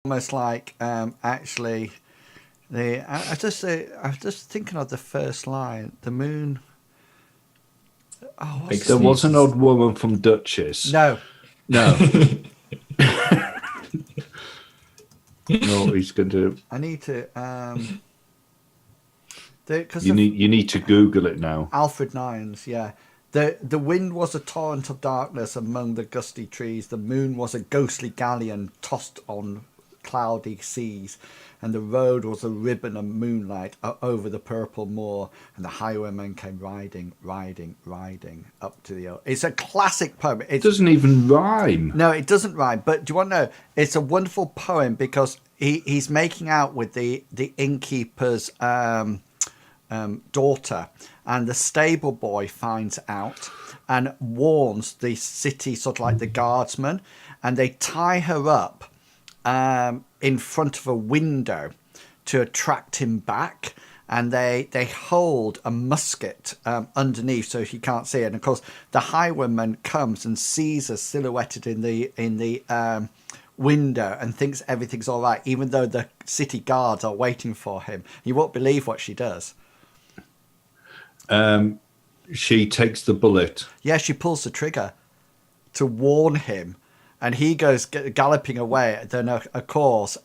almost like actually I was just thinking of the first line. The moon. Oh, Big There was an sneezes. old woman from Duchess. no. No. No, he's going to. I need to because You need to Google it now. Alfred Nines, yeah. The wind was a torrent of darkness among the gusty trees. The moon was a ghostly galleon tossed on cloudy seas, and the road was a ribbon of moonlight over the purple moor. And the highwaymen came riding up to the. It's a classic poem. It doesn't even rhyme. No, it doesn't rhyme. But do you want to know? It's a wonderful poem because he's making out with the innkeeper's daughter, and the stable boy finds out and warns the city, sort of like the guardsman, and they tie her up in front of a window to attract him back, and they hold a musket underneath so he can't see it. And of course the highwayman comes and sees her silhouetted in the window and thinks everything's all right, even though the city guards are waiting for him. You won't believe what she does. She takes the bullet. Yeah, she pulls the trigger to warn him, and he goes galloping away. Then, of course,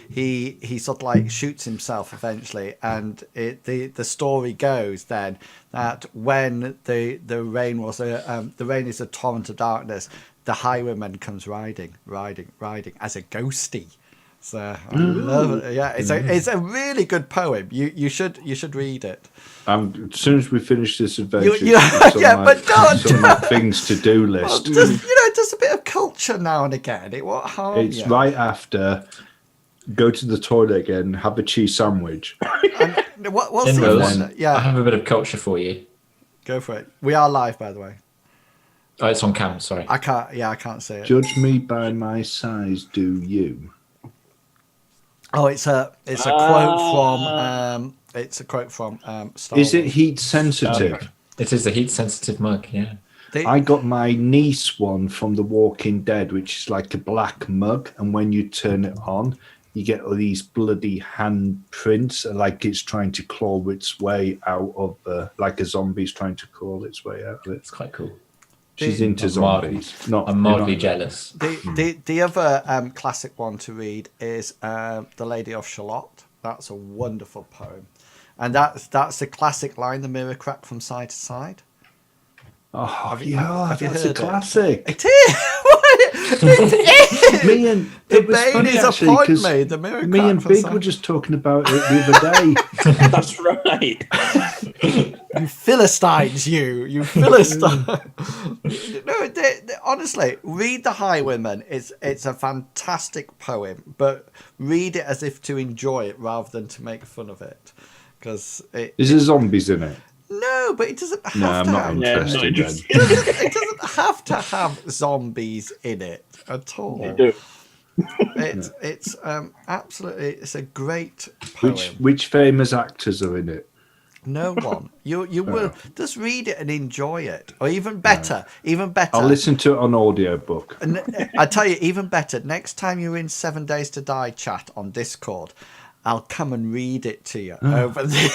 he sort of like shoots himself eventually. And the story goes then that when the rain was the rain is a torrent of darkness, the highwayman comes riding as a ghostie. So I love it. Yeah, it's a really good poem. You should read it. As soon as we finish this adventure, but don't. Some of my things to do list. Just a bit of culture now and again. It won't harm It's right after. Go to the toilet again. Have a cheese sandwich. What's the one? Yeah, I have a bit of culture for you. Go for it. We are live, by the way. Oh, it's on cam. Sorry. I can't say it. Judge me by my size, do you? Oh, it's a quote from Star Is it Wars. heat sensitive? It is a heat sensitive mug. Yeah. I got my niece one from The Walking Dead, which is like a black mug, and when you turn it on, you get all these bloody handprints, like it's trying to claw its way out of, like a zombie's trying to crawl its way out of it. It's quite cool. She's into zombies. I'm mildly jealous. The other classic one to read is The Lady of Shalott. That's a wonderful poem, and that's the classic line: "The mirror cracked from side to side." Oh, have you that's heard a classic. It is. It is. Me and The it was bane funny is actually upon because me. The mirror me cracked and from Big side. were just talking about it the other day. That's right. You Philistines, you Philistines. No, honestly, read The Highwayman. It's a fantastic poem, but read it as if to enjoy it rather than to make fun of it. Because Is there zombies in it? no, but it doesn't have No, I'm to not have. interested then. It doesn't have to have zombies in it at all. You do. It's absolutely. It's a great poem. Which famous actors are in it? No one. You will just read it and enjoy it, or even better. I'll listen to it on audiobook. And I tell you, even better. Next time you're in 7 Days to Die chat on Discord, I'll come and read it to you over the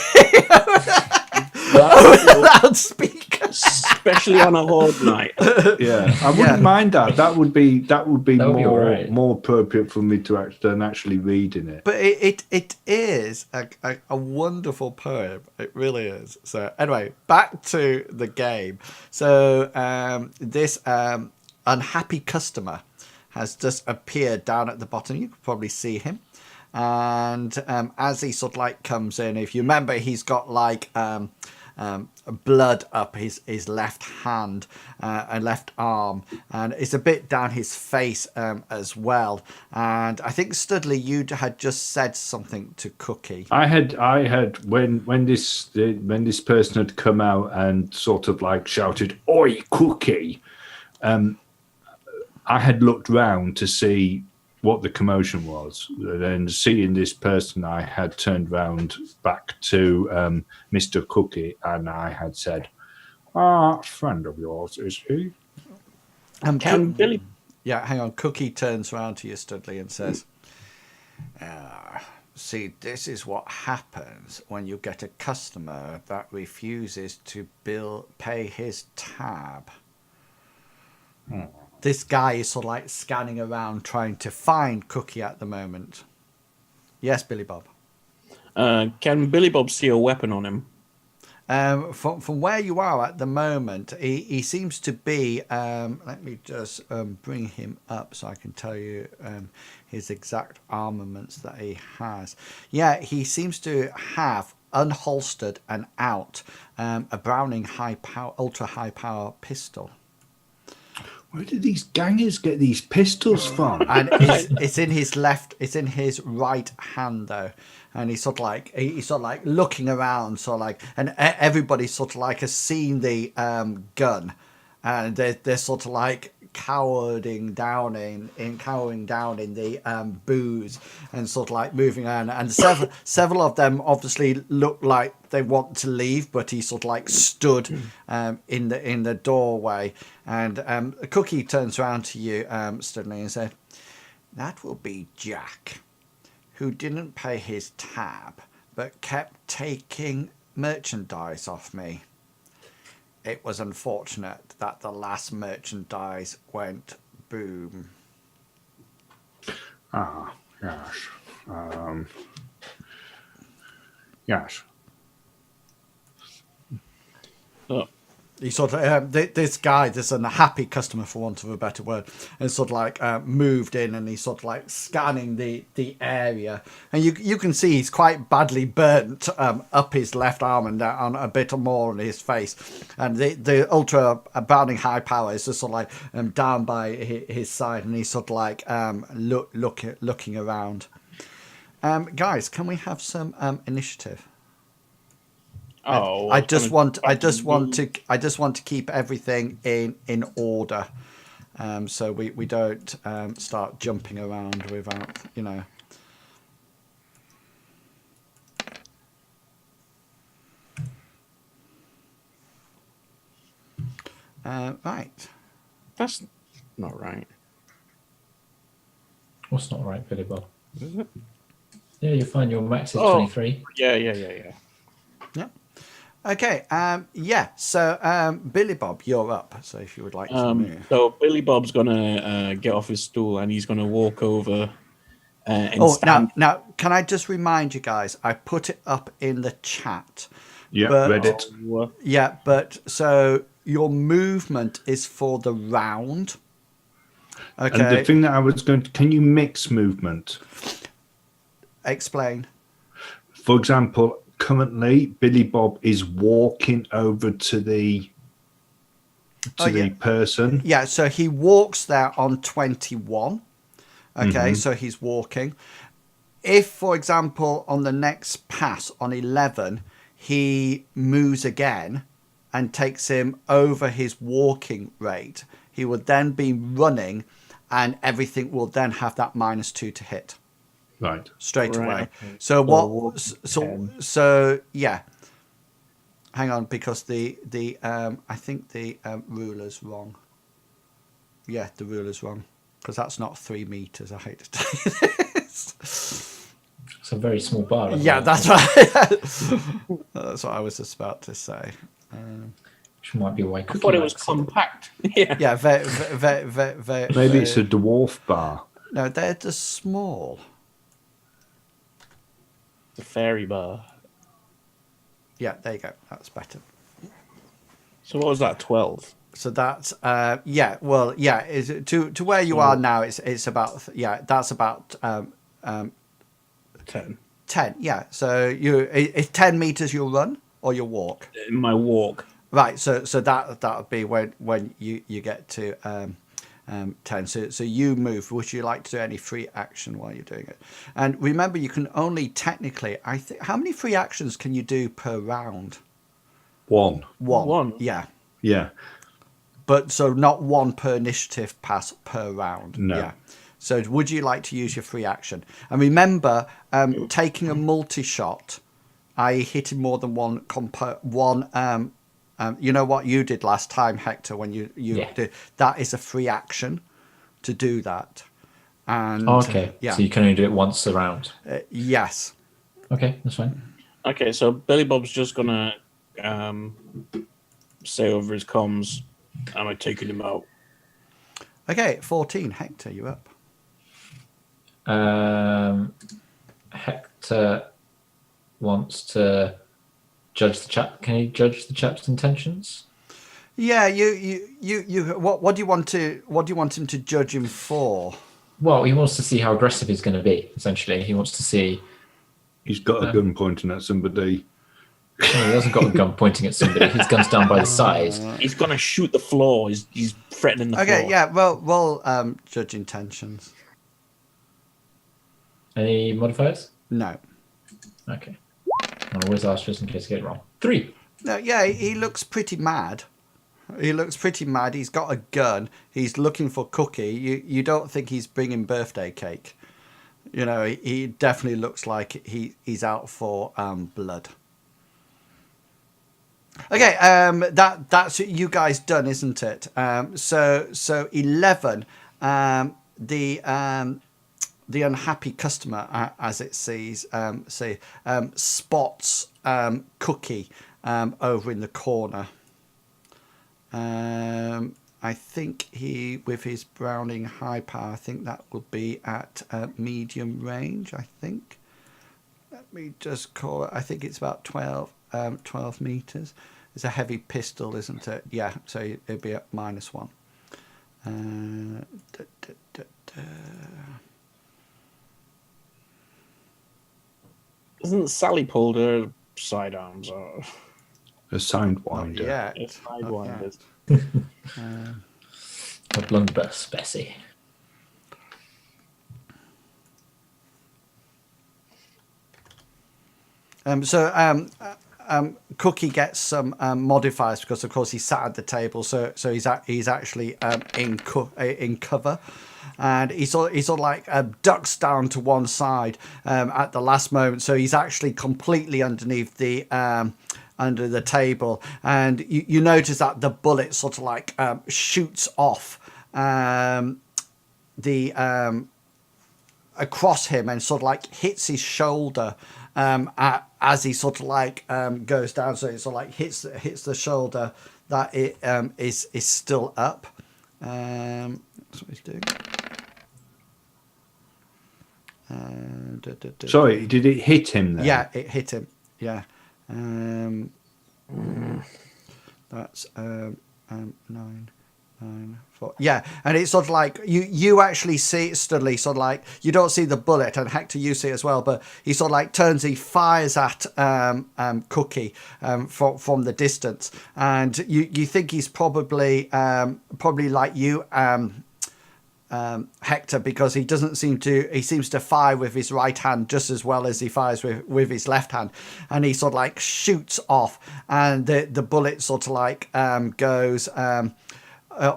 loudspeaker. Especially on a horde night. Yeah, I wouldn't mind that. That would be all right. more appropriate for me to actually reading it. But it is a wonderful poem. It really is. So anyway, back to the game. So this unhappy customer has just appeared down at the bottom. You could probably see him. And as he sort of like comes in, if you remember, he's got like blood up his left hand and left arm, and it's a bit down his face as well. And I think Studley, you had just said something to Cookie. I had when this person had come out and sort of like shouted "Oi, Cookie!" I had looked round to see what the commotion was. Then seeing this person, I had turned round back to Mr. Cookie, and I had said, friend of yours, is he? Can Billy? Yeah, hang on. Cookie turns around to you, Studley, and says, See, this is what happens when you get a customer that refuses to pay his tab. This guy is sort of like scanning around trying to find Cookie at the moment. Yes, Billy Bob. Can Billy Bob see a weapon on him? From where you are at the moment, he seems to be. Let me just bring him up so I can tell you his exact armaments that he has. Yeah, he seems to have unholstered and out a Browning ultra high power pistol. Where did these gangers get these pistols from? And it's in his left. It's in his right hand though, and he's sort of like looking around, sort of like, and everybody sort of like has seen the gun, and they're sort of like cowering down in the booze and sort of like moving around, and several of them obviously look like they want to leave, but he sort of like stood in the doorway, and Cookie turns around to you, Studley, and said, "That will be Jack, who didn't pay his tab but kept taking merchandise off me. It was unfortunate that the last merchandise went boom." Yes. Yes. Oh, He sort of this guy, this unhappy customer, for want of a better word, and sort of like moved in, and he's sort of like scanning the area, and you can see he's quite badly burnt up his left arm and on a bit more on his face, and the ultra Browning high power is just sort of like down by his side, and he's sort of like looking around. Guys, can we have some initiative? I just want to keep everything in order, so we don't start jumping around without, you know. Right. that's not right. What's not right, Billy Bob? Is it? Yeah, you're fine. Your max is Oh. 23. Yeah. Yeah. Okay. Yeah. So, Billy Bob, you're up. So, if you would like to move. So Billy Bob's gonna get off his stool and he's gonna walk over. And Oh, stand. now, can I just remind you guys? I put it up in the chat. Yeah, But- read it. Yeah, but so your movement is for the round. Okay. And the thing that I was going to, can you mix movement? Explain. For example, currently Billy Bob is walking over to the yeah. person. Yeah, so he walks there on 21. Okay, so he's walking. If, for example, on the next pass on 11, he moves again and takes him over his walking rate, he would then be running, and everything will then have that -2 to hit Right. straight Right, away. okay. So walk what? So yeah. Hang on, because the I think the ruler's wrong. Yeah, the ruler's wrong, because that's not 3 meters. I hate to tell you this. It's a very small bar. isn't Yeah, it? that's right. That's what I was just about to say. Which might be why I Cookie thought it was likes compact. Yeah. Yeah, very. Maybe it's a dwarf bar. No, they're just small. The fairy bar. Yeah, there you go. That's better. So what was that? 12. So that's yeah. Well, yeah. Is it to where you are now? It's about That's about 10. 10. Yeah. So it's 10 meters you'll run or you'll walk. In my walk. Right. So that would be when you get to 10. So you move. Would you like to do any free action while you're doing it? And remember, you can only technically. I think how many free actions can you do per round? One. One. Yeah. Yeah. But so not one per initiative pass per round. No. Yeah. So would you like to use your free action? And remember, taking a multi-shot, i.e. hitting more than one, you know what you did last time, Hector, when you Yeah. did, that is a free action to do that. And Oh, okay. yeah, So you can only do it once around. yes. Okay, that's fine. Okay, so Billy Bob's just gonna say over his comms, "Am I taking him out?" Okay, 14. Hector, you up? Hector wants to judge the chap. Can he judge the chap's intentions? Yeah, you. What do you want him to judge him for? Well, he wants to see how aggressive he's going to be. Essentially, he wants to see. He's got a gun pointing at somebody. No, he hasn't got a gun pointing at somebody. His gun's down by the side. He's gonna shoot the floor. He's threatening the floor. Okay, yeah. Roll judge intentions. Any modifiers? No. Okay. I'll always ask just in case I get it wrong. 3. No, yeah, he looks pretty mad. He's got a gun. He's looking for Cookie. You don't think he's bringing birthday cake. You know, he definitely looks like he's out for blood. Okay, that's you guys done, isn't it? So 11. The unhappy customer, as it sees, spots Cookie over in the corner. I think he, with his Browning high power, I think that would be at medium range, I think. Let me just call it. I think it's about 12 meters. It's a heavy pistol, isn't it? Yeah, so it'd be at -1. Isn't Sally pulled her sidearms out? A Sidewinder. Yeah. It's sidewinders. A blunderbuss, Bessie. Cookie gets some modifiers because, of course, he sat at the table, so he's actually in cover, and he sort of like ducks down to one side at the last moment, so he's actually completely underneath the under the table, and you notice that the bullet sort of like shoots off across him and sort of like hits his shoulder as he sort of like goes down, so it sort of like hits the shoulder that it is still up. That's what he's doing. Sorry, did it hit him then? Yeah, it hit him. Yeah. That's 9, 4. Yeah, and it's sort of like you actually see it, Studley, sort of like you don't see the bullet, and Hector, you see it as well, but he sort of like he fires at Cookie from the distance, and you think he's probably like you, Hector, because he seems to fire with his right hand just as well as he fires with his left hand, and he sort of like shoots off, and the bullet sort of like goes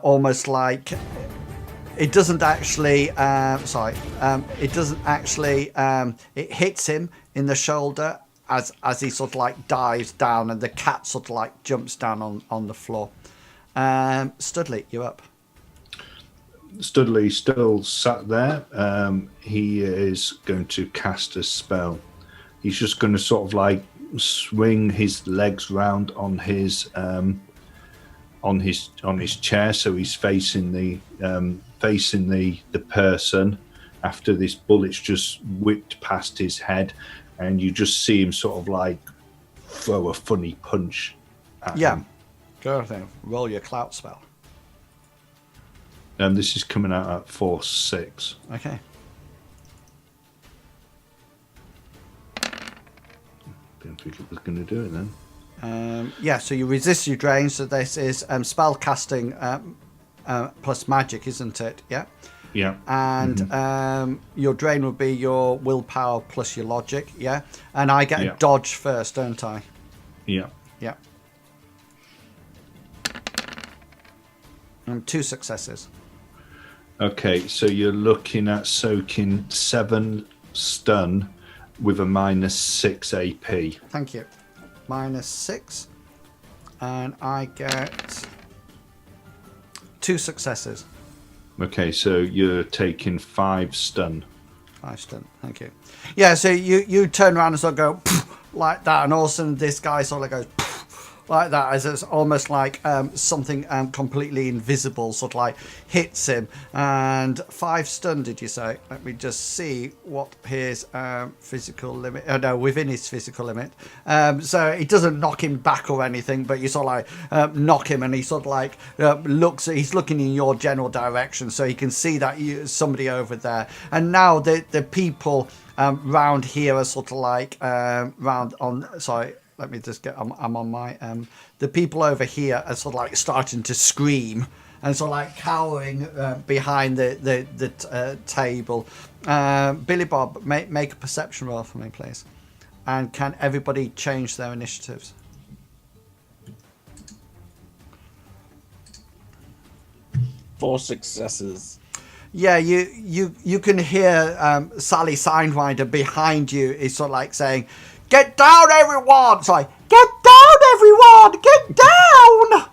almost like it doesn't actually it hits him in the shoulder as he sort of like dives down, and the cat sort of like jumps down on the floor. Studley, you're up. Studley still sat there. He is going to cast a spell. He's just going to sort of like swing his legs round on his chair, so he's facing the person after this bullet's just whipped past his head, and you just see him sort of like throw a funny punch at him. Go then. Roll your clout spell. This is coming out at 4/6. Okay. Didn't think it was going to do it then. So you resist your drain, so this is spell casting plus magic, isn't it? Yeah. Yeah. And your drain would be your willpower plus your logic, yeah? And I get a dodge first, don't I? Yeah. Yeah. 2 successes. Okay, so you're looking at soaking 7 stun with a -6 AP. Thank you. -6. And I get 2 successes. Okay, so you're taking 5 stun. 5 stun. Thank you. Yeah, so you turn around and sort of go like that, and all of a sudden this guy sort of goes like that, as it's almost like something completely invisible sort of like hits him. And 5 stun, did you say? Let me just see what his physical limit. Oh no, within his physical limit. So it doesn't knock him back or anything, but you sort of like knock him, and he sort of like looks. He's looking in your general direction, so he can see that somebody over there. And now the people round here are sort of like round on. Sorry. Let me just get. I'm on my. The people over here are sort of like starting to scream and sort of like cowering behind the table. Billy Bob, make a perception roll for me, please. And can everybody change their initiatives? Four successes. Yeah, you can hear Sally Sidewinder behind you is sort of like saying, "Get down, everyone!" Sorry, "Get down, everyone! Get down!"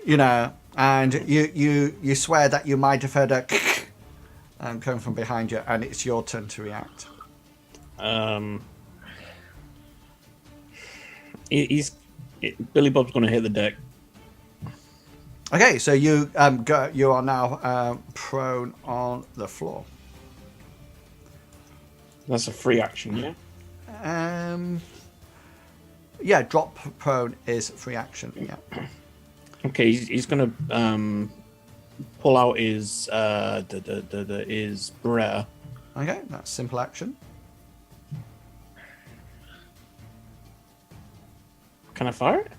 You know, and you swear that you might have heard a coming from behind you, and it's your turn to react. Billy Bob's going to hit the deck. Okay, so you you are now prone on the floor. That's a free action, yeah? Yeah, drop prone is free action. Yeah. Okay, he's going to pull out his his Beretta. Okay, that's simple action. Can I fire it?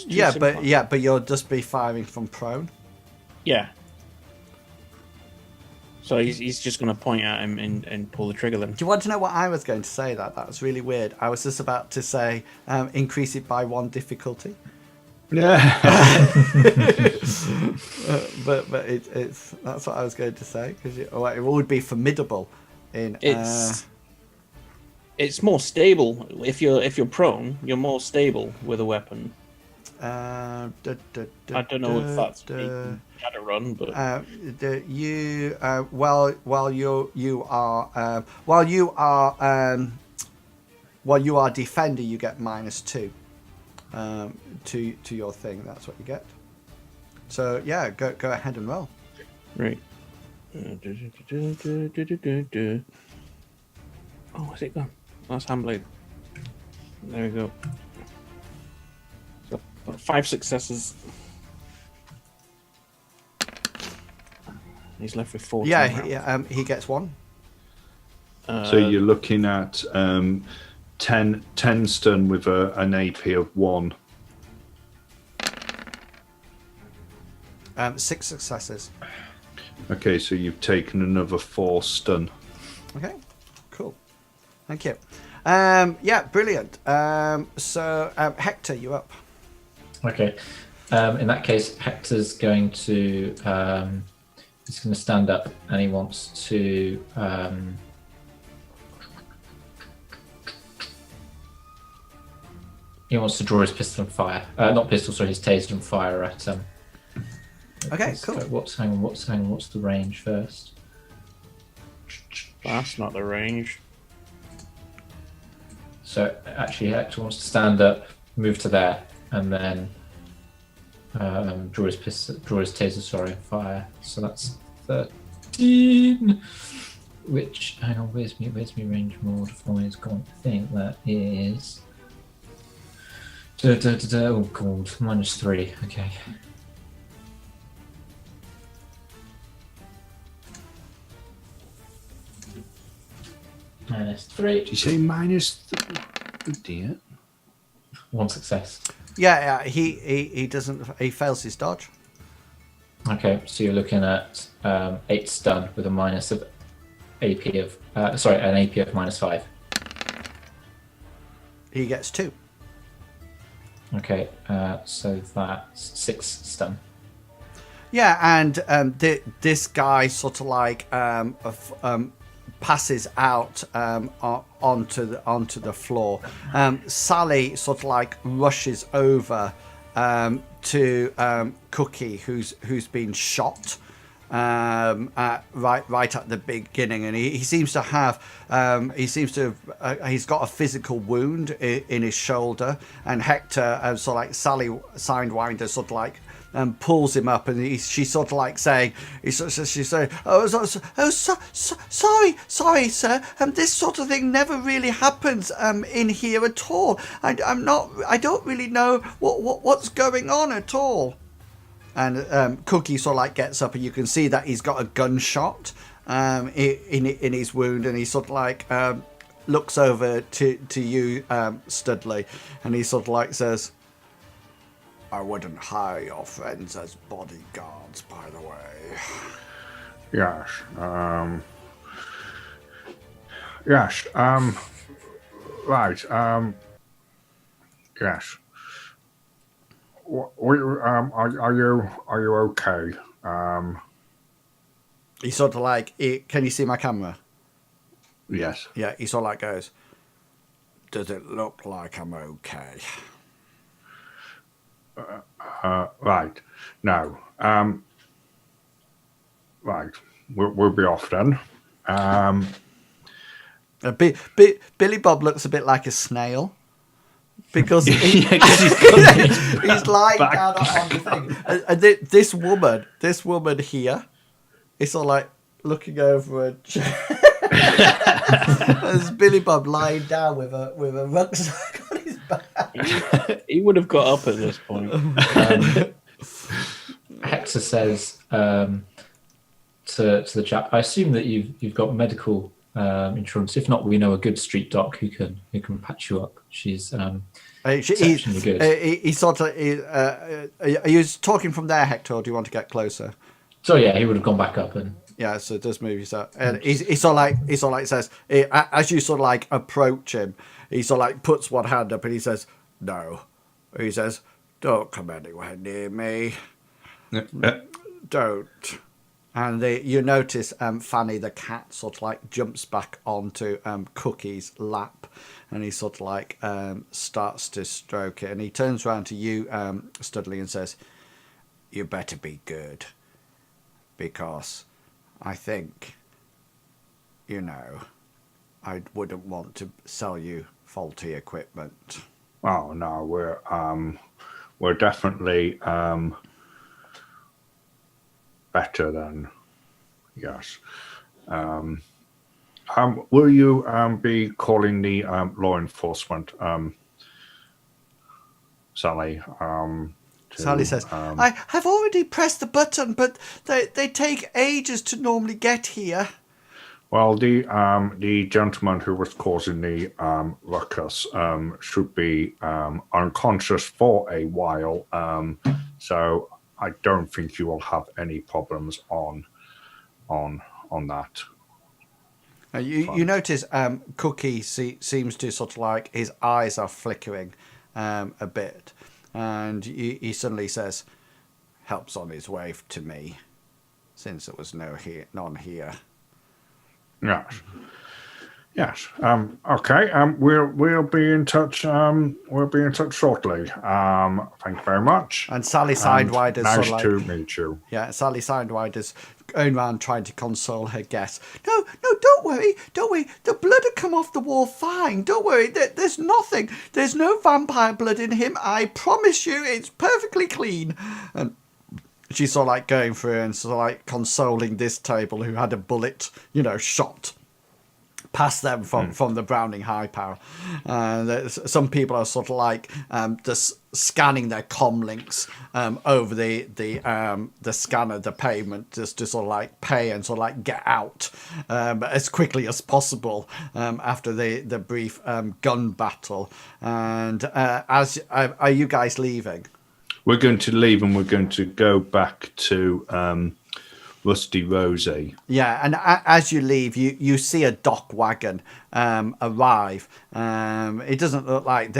Yeah, but you'll just be firing from prone. Yeah. So he's just going to point at him and pull the trigger then. Do you want to know what I was going to say? That was really weird. I was just about to say increase it by 1 difficulty. Yeah. But it's that's what I was going to say, because it would be formidable in. It's more stable if you're prone. You're more stable with a weapon. I don't know if that's Shadowrun, but while you are defender, you get -2 to your thing. That's what you get. So yeah, go ahead and roll. Right. Oh, where's it gone? That's Handblade. There we go. So 5 successes. He's left with 4. Yeah, he gets 1. So you're looking at 10 stun with an AP of 1. 6 successes. Okay, so you've taken another 4 stun. Okay, cool. Thank you. Yeah, brilliant. So Hector, you're up. Okay. In that case, Hector's going to he's going to stand up, and he wants to draw his pistol and fire. Not pistol, sorry, his taser and fire at Okay, cool. What's the range first? That's not the range. So actually, Hector wants to stand up, move to there, and then draw his taser, sorry, and fire. So that's 13. Which, hang on, where's me range modifier is gone? I think that is. Oh god, -3. Okay. -3. Did you say -3? Oh dear. 1 success. Yeah, he doesn't. He fails his dodge. Okay, so you're looking at 8 stun with a minus of AP of an AP of -5. He gets 2. Okay, so that's 6 stun. Yeah, and this guy sort of like passes out onto the floor. Sally sort of like rushes over to Cookie, who's been shot, right at the beginning, and he seems to have he's got a physical wound in his shoulder, and Hector sort of like Sally Sidewinder sort of like pulls him up, and she's sort of like saying, she's saying, sorry, sir. This sort of thing never really happens in here at all. I don't really know what's going on at all. And Cookie sort of like gets up, and you can see that he's got a gunshot in his wound, and he sort of like looks over to you, Studley, and he sort of like says, I wouldn't hire your friends as bodyguards, by the way. Yes. Yes. Right. Yes. Are you okay? He sort of like, can you see my camera? Yes. Yeah, he sort of like goes, does it look like I'm okay? Right. No. Right. We'll be off then. Billy Bob looks a bit like a snail. Because he's lying down on the thing. And this woman here is sort of like looking over a chair. There's Billy Bob lying down with a rucksack on his back. He would have got up at this point. Hector says to the chap, I assume that you've got medical insurance. If not, we know a good street doc who can patch you up. She's exceptionally good. He sort of. Are you talking from there, Hector, or do you want to get closer? So yeah, he would have gone back up and. Yeah, so it does move yourself, and he sort of like says, as you sort of like approach him, he sort of like puts one hand up and he says, "No," he says, "Don't come anywhere near me, don't." And you notice Fanny the cat sort of like jumps back onto Cookie's lap, and he sort of like starts to stroke it, and he turns around to you, Studley, and says, "You better be good, because I think, I wouldn't want to sell you faulty equipment." Oh no, we're definitely better than yes. Will you be calling the law enforcement, Sally? Sally says, "I have already pressed the button, but they take ages to normally get here." Well, the gentleman who was causing the ruckus should be unconscious for a while, so I don't think you will have any problems on that. You notice Cookie seems to sort of like his eyes are flickering a bit, and he suddenly says, "Help's on his way to me, since there was none here." Yes. Yes. Okay. We'll be in touch. We'll be in touch shortly. Thank you very much. And Sally Sidewider's nice sort of to like, meet you. Yeah, Sally Sidewider's going around trying to console her guests. No, don't worry. The blood will come off the wall fine. Don't worry. There's nothing. There's no vampire blood in him. I promise you, it's perfectly clean. And she's sort of like going through and sort of like consoling this table who had a bullet, shot past them from the Browning high power. Some people are sort of like just scanning their comm links over the scanner, the payment, just to sort of like pay and sort of like get out as quickly as possible after the brief gun battle. And are you guys leaving? We're going to leave, and we're going to go back to Rusty Rosie. Yeah, and as you leave, you see a dock wagon arrive. It doesn't look like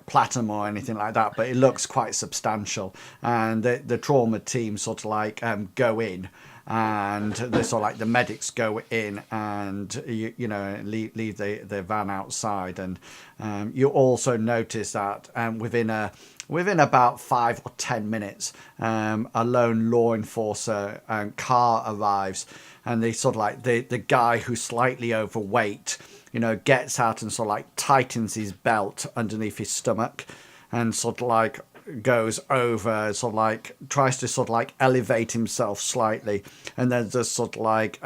platinum or anything like that, but it looks quite substantial. And the trauma team sort of like go in, and the sort of like the medics go in and you know leave the van outside, and you also notice that within about 5 or 10 minutes, a lone law enforcer car arrives, and they sort of like the guy who's slightly overweight, you know, gets out and sort of like tightens his belt underneath his stomach, and sort of like goes over, sort of like tries to sort of like elevate himself slightly, and then just sort of like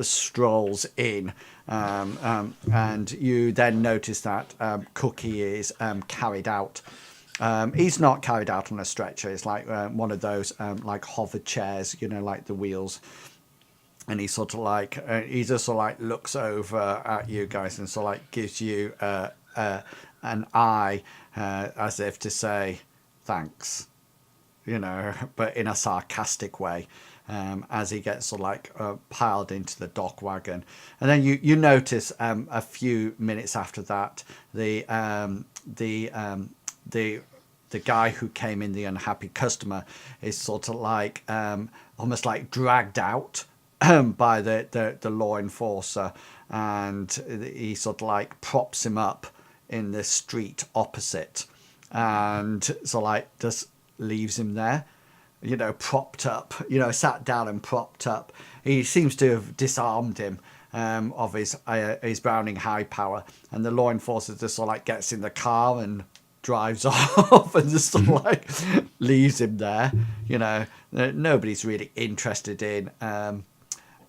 strolls in, and you then notice that Cookie is carried out. He's not carried out on a stretcher. It's like one of those like hover chairs, you know, like the wheels. And he sort of like he just sort of like looks over at you guys and sort of like gives you an eye, as if to say thanks, you know, but in a sarcastic way, as he gets sort of like piled into the dock wagon. And then you notice a few minutes after that the guy who came in, the unhappy customer, is sort of like almost like dragged out by the law enforcer, and he sort of like props him up in the street opposite, and so like just leaves him there, you know, propped up, you know, sat down and propped up. He seems to have disarmed him of his Browning high power, and the law enforcer just sort of like gets in the car and drives off and just sort of like leaves him there. You know, nobody's really interested in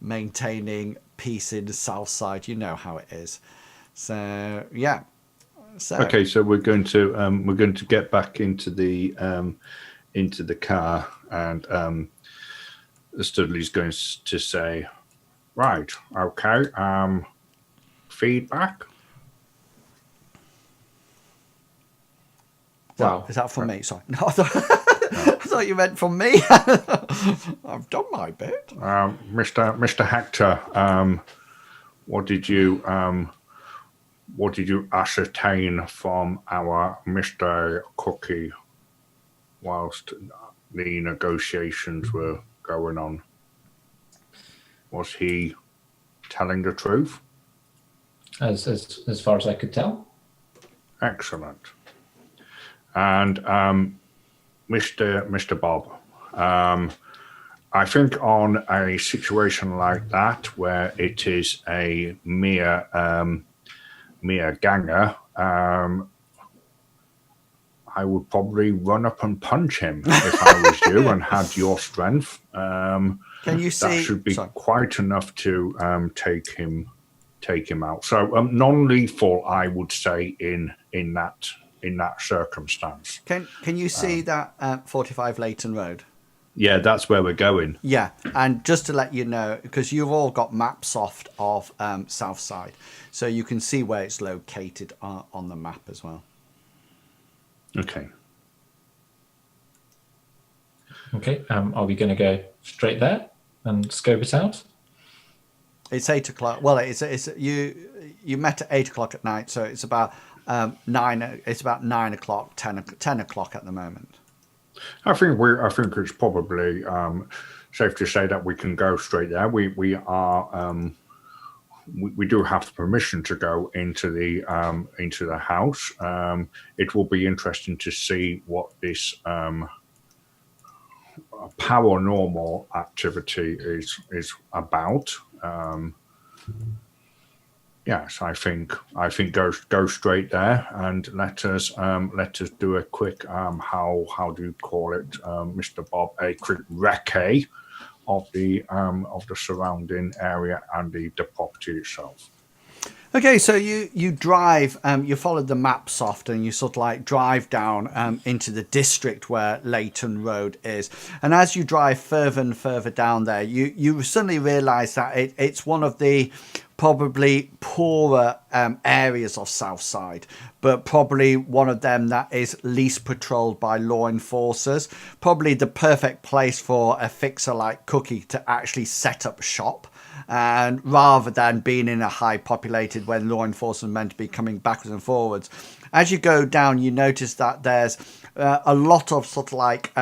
maintaining peace in the South Side. You know how it is. So yeah. So okay, so we're going to get back into the car, and Studley's going to say, right, okay, feedback. Well, is that for me? Sorry, no, I thought you meant from me. I've done my bit. Mr. Hector, what did you ascertain from our Mr. Cookie whilst the negotiations were going on? Was he telling the truth? As far as I could tell. Excellent. And Mr. Bob, I think on a situation like that, where it is a mere ganger, I would probably run up and punch him if I was you and had your strength. Can you see? That should be quite enough to take him out. So non-lethal, I would say, in that circumstance. Can you see that 45 Leighton Road? Yeah, that's where we're going. Yeah, and just to let you know, because you've all got maps off of South Side, so you can see where it's located on the map as well. Okay. Okay. Are we going to go straight there and scope it out? It's 8 o'clock. Well, it's you met at 8 o'clock at night, so it's about 9. It's about 9 o'clock, 10 o'clock at the moment. I think it's probably safe to say that we can go straight there. We do have permission to go into the house. It will be interesting to see what this paranormal activity is about. Yes, I think go straight there, and let us do a quick how do you call it, Mr. Bob, a quick recce of the surrounding area and the property itself. Okay, so you drive, you followed the map soft, and you sort of like drive down into the district where Leighton Road is. And as you drive further and further down there, you suddenly realise that it's one of the probably poorer areas of Southside, but probably one of them that is least patrolled by law enforcers. Probably the perfect place for a fixer like Cookie to actually set up shop. And rather than being in a high populated when law enforcement meant to be coming backwards and forwards, as you go down, you notice that there's a lot of sort of like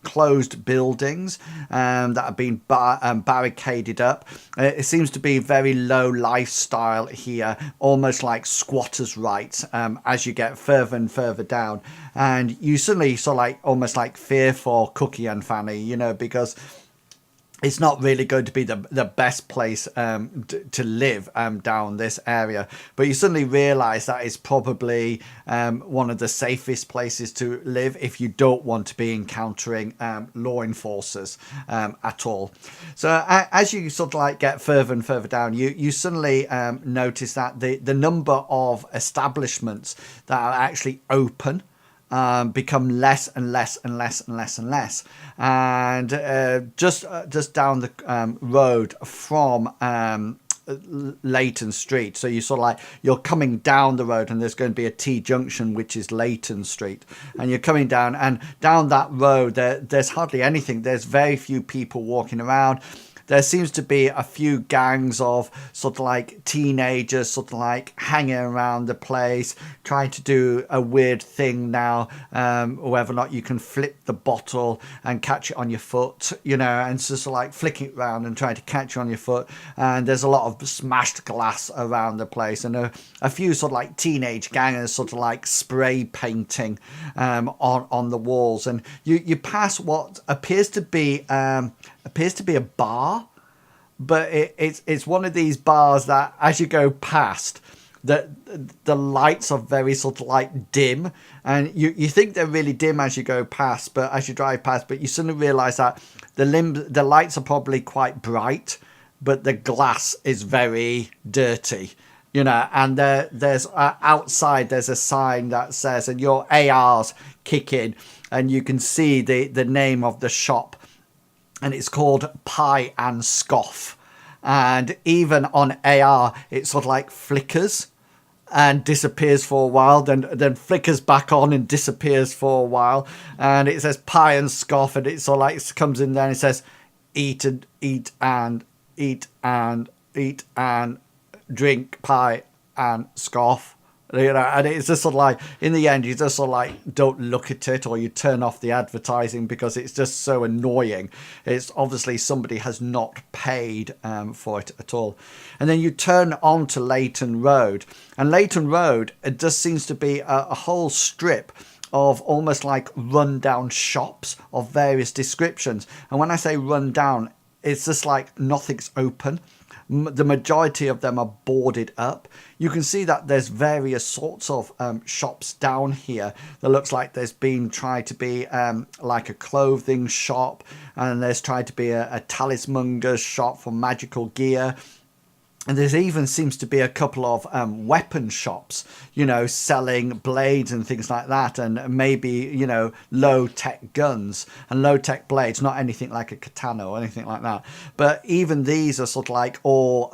closed buildings that have been barricaded up. It seems to be very low lifestyle here, almost like squatters' rights as you get further and further down. And you suddenly sort of like almost like fear for Cookie and Fanny, you know, because it's not really going to be the best place to live down this area. But you suddenly realise that it's probably one of the safest places to live if you don't want to be encountering law enforcers at all. So as you sort of like get further and further down, you suddenly notice that the number of establishments that are actually open become less and less and less and less and less. And just down the road from Leighton Street, so you sort of like, you're coming down the road and there's going to be a T-junction, which is Leighton Street, and you're coming down, and down that road there's hardly anything. There's very few people walking around. There seems to be a few gangs of sort of like teenagers sort of like hanging around the place, trying to do a weird thing now, whether or not you can flip the bottle and catch it on your foot, you know, and just like flicking it around and trying to catch it on your foot. And there's a lot of smashed glass around the place, and a few sort of like teenage gangers sort of like spray painting on the walls. And you pass what appears to be a bar, but it's one of these bars that as you go past, the lights are very sort of like dim, and you think they're really dim as you go past, but as you drive past, but you suddenly realize that the lights are probably quite bright, but the glass is very dirty, you know. And there's outside there's a sign that says, and your ARs kick in, and you can see the name of the shop, and it's called Pie and Scoff. And even on AR, it sort of like flickers and disappears for a while, then flickers back on and disappears for a while. And it says Pie and Scoff, and it sort of like comes in there and it says eat and drink pie and scoff. You know, and it's just sort of like, in the end, you just sort of like don't look at it, or you turn off the advertising because it's just so annoying. It's obviously somebody has not paid for it at all. And then you turn on to Leighton Road, and Leighton Road, it just seems to be a whole strip of almost like rundown shops of various descriptions. And when I say rundown, it's just like nothing's open. The majority of them are boarded up. You can see that there's various sorts of shops down here that looks like there's been tried to be like a clothing shop, and there's tried to be a talismanger's shop for magical gear. And there even seems to be a couple of weapon shops, you know, selling blades and things like that, and maybe, you know, low-tech guns and low-tech blades, not anything like a katana or anything like that. But even these are sort of like all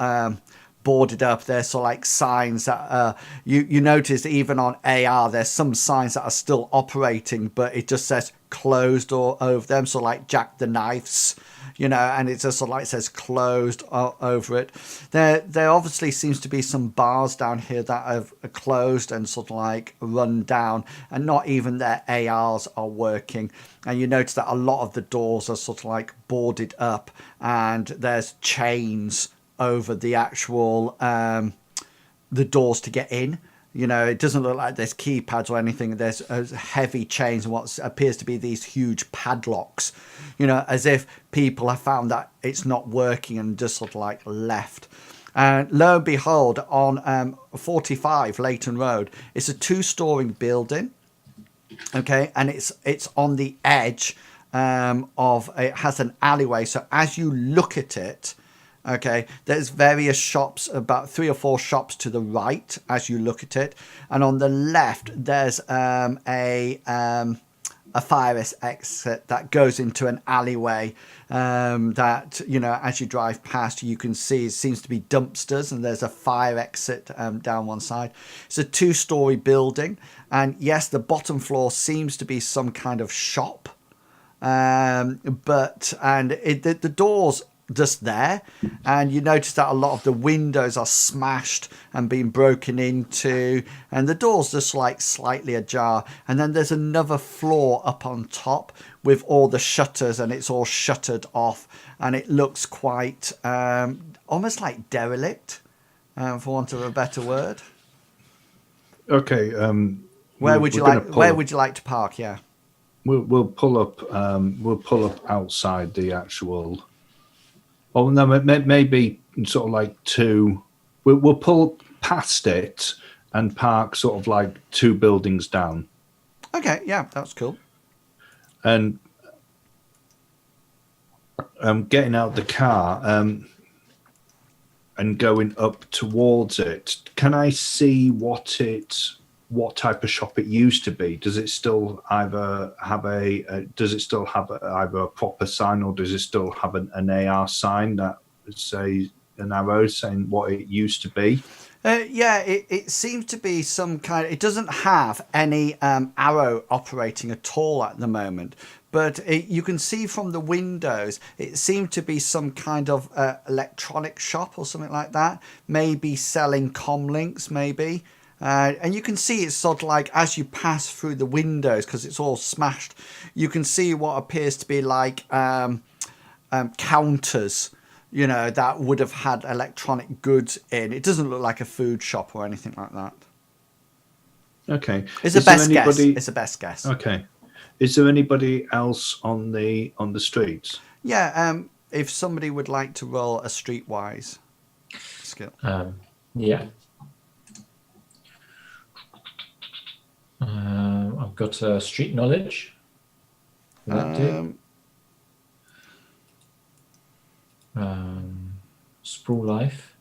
boarded up. There's sort of like signs that you notice even on AR, there's some signs that are still operating, but it just says closed or over them, so like Jack the Knife's, you know, and it just sort of like says closed over it. There obviously seems to be some bars down here that have closed and sort of like run down, and not even their ARs are working. And you notice that a lot of the doors are sort of like boarded up, and there's chains over the actual the doors to get in. You know, it doesn't look like there's keypads or anything. There's heavy chains and what appears to be these huge padlocks, you know, as if people have found that it's not working and just sort of like left. And lo and behold, on 45 Leighton Road, it's a 2-story building. Okay, and it's on the edge of, it has an alleyway. So as you look at it, okay, there's various shops, about 3 or 4 shops to the right as you look at it, and on the left there's a fire exit that goes into an alleyway that, you know, as you drive past, you can see it seems to be dumpsters, and there's a fire exit down one side. It's a 2-story building, and yes, the bottom floor seems to be some kind of shop, but the doors just there, and you notice that a lot of the windows are smashed and being broken into, and the door's just like slightly ajar, and then there's another floor up on top with all the shutters, and it's all shuttered off, and it looks quite almost like derelict, for want of a better word. Okay. Where would you like to park? Yeah. We'll pull up. We'll pull up outside the actual. Oh no, maybe sort of like two. We'll pull past it and park sort of like 2 buildings down. Okay. Yeah, that's cool. And getting out the car and going up towards it. Can I see what type of shop it used to be? Does it still either have either a proper sign, or does it still have an AR sign that says an arrow saying what it used to be? Yeah, it seems to be some kind. It doesn't have any arrow operating at all at the moment, but you can see from the windows it seemed to be some kind of electronic shop or something like that. Maybe selling comm links, maybe. And you can see it's sort of like as you pass through the windows, because it's all smashed, you can see what appears to be like counters, you know, that would have had electronic goods in. It doesn't look like a food shop or anything like that. Okay. It's a best guess. It's a best guess. Okay. Is there anybody else on the streets? Yeah, if somebody would like to roll a streetwise skill. Yeah. I've got street knowledge. Will that do? Sprawl life.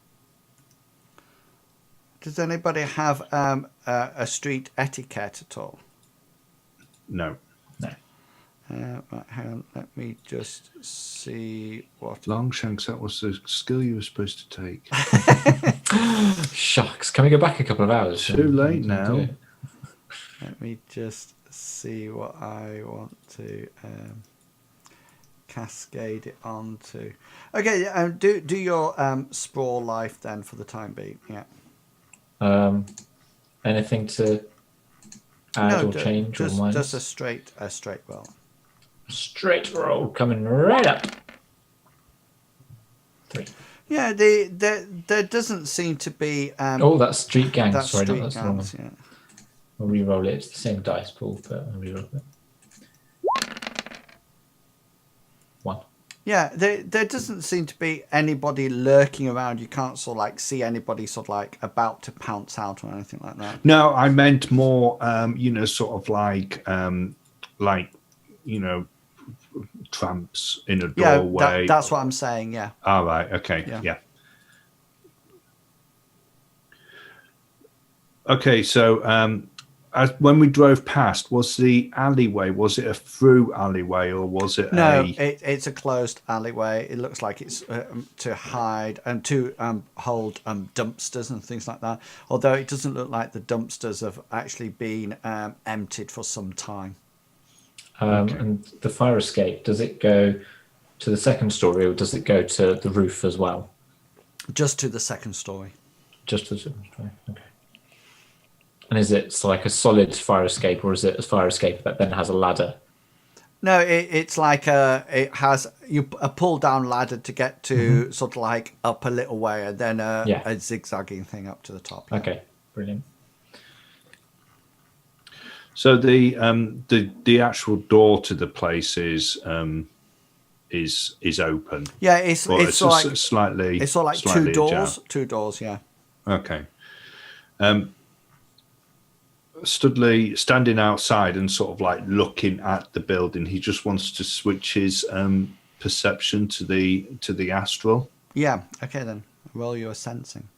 Does anybody have a street etiquette at all? No. Right, hang on, let me just see what. Longshanks, that was the skill you were supposed to take. Shucks. Can we go back a couple of hours? Too late now. Let me just see what I want to cascade it onto. Okay, do your sprawl life then for the time being. Yeah. Anything to add or change or minus? Just a straight roll. Straight roll coming right up. 3. Yeah, there doesn't seem to be. That's street gang. That's Sorry, street that's the gangs, wrong one. yeah. I'll re-roll it. It's the same dice pool, but I'll re-roll it. 1. Yeah, there doesn't seem to be anybody lurking around. You can't sort of like see anybody sort of like about to pounce out or anything like that. No, I meant more, sort of like, tramps in a doorway. Yeah, that's what I'm saying. Yeah. All right. Okay. Yeah. Okay. So, when we drove past, was the alleyway? Was it a through alleyway, or was it? No, it's a closed alleyway. It looks like it's to hide and to hold dumpsters and things like that. Although it doesn't look like the dumpsters have actually been emptied for some time. And the fire escape, does it go to the second story, or does it go to the roof as well? Just to the second story. Just to the second story. Okay. And is it like a solid fire escape, or is it a fire escape that then has a ladder? No, it's like it has a pull down ladder to get to sort of like up a little way, and then a zigzagging thing up to the top. Yeah. Okay, brilliant. So the actual door to the place is open. Yeah, it's like slightly. It's sort of like slightly two ajar. doors. 2 doors. Yeah. Okay. Studley standing outside and sort of like looking at the building. He just wants to switch his perception to the astral. Yeah. Okay then. Roll your sensing.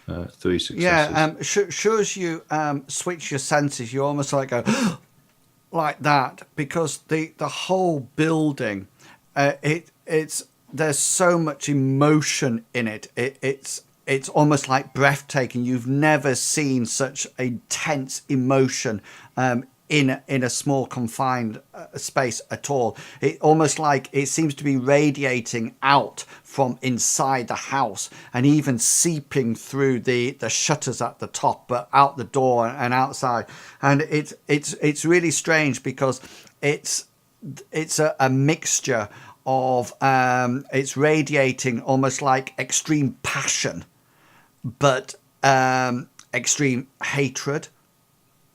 3 successes. Yeah. Sure as you switch your senses, you almost like go like that, because the whole building, there's so much emotion in it. It's almost like breathtaking. You've never seen such intense emotion in a small confined space at all. It almost like it seems to be radiating out from inside the house and even seeping through the shutters at the top, but out the door and outside. And it's really strange because it's a mixture of it's radiating almost like extreme passion, but extreme hatred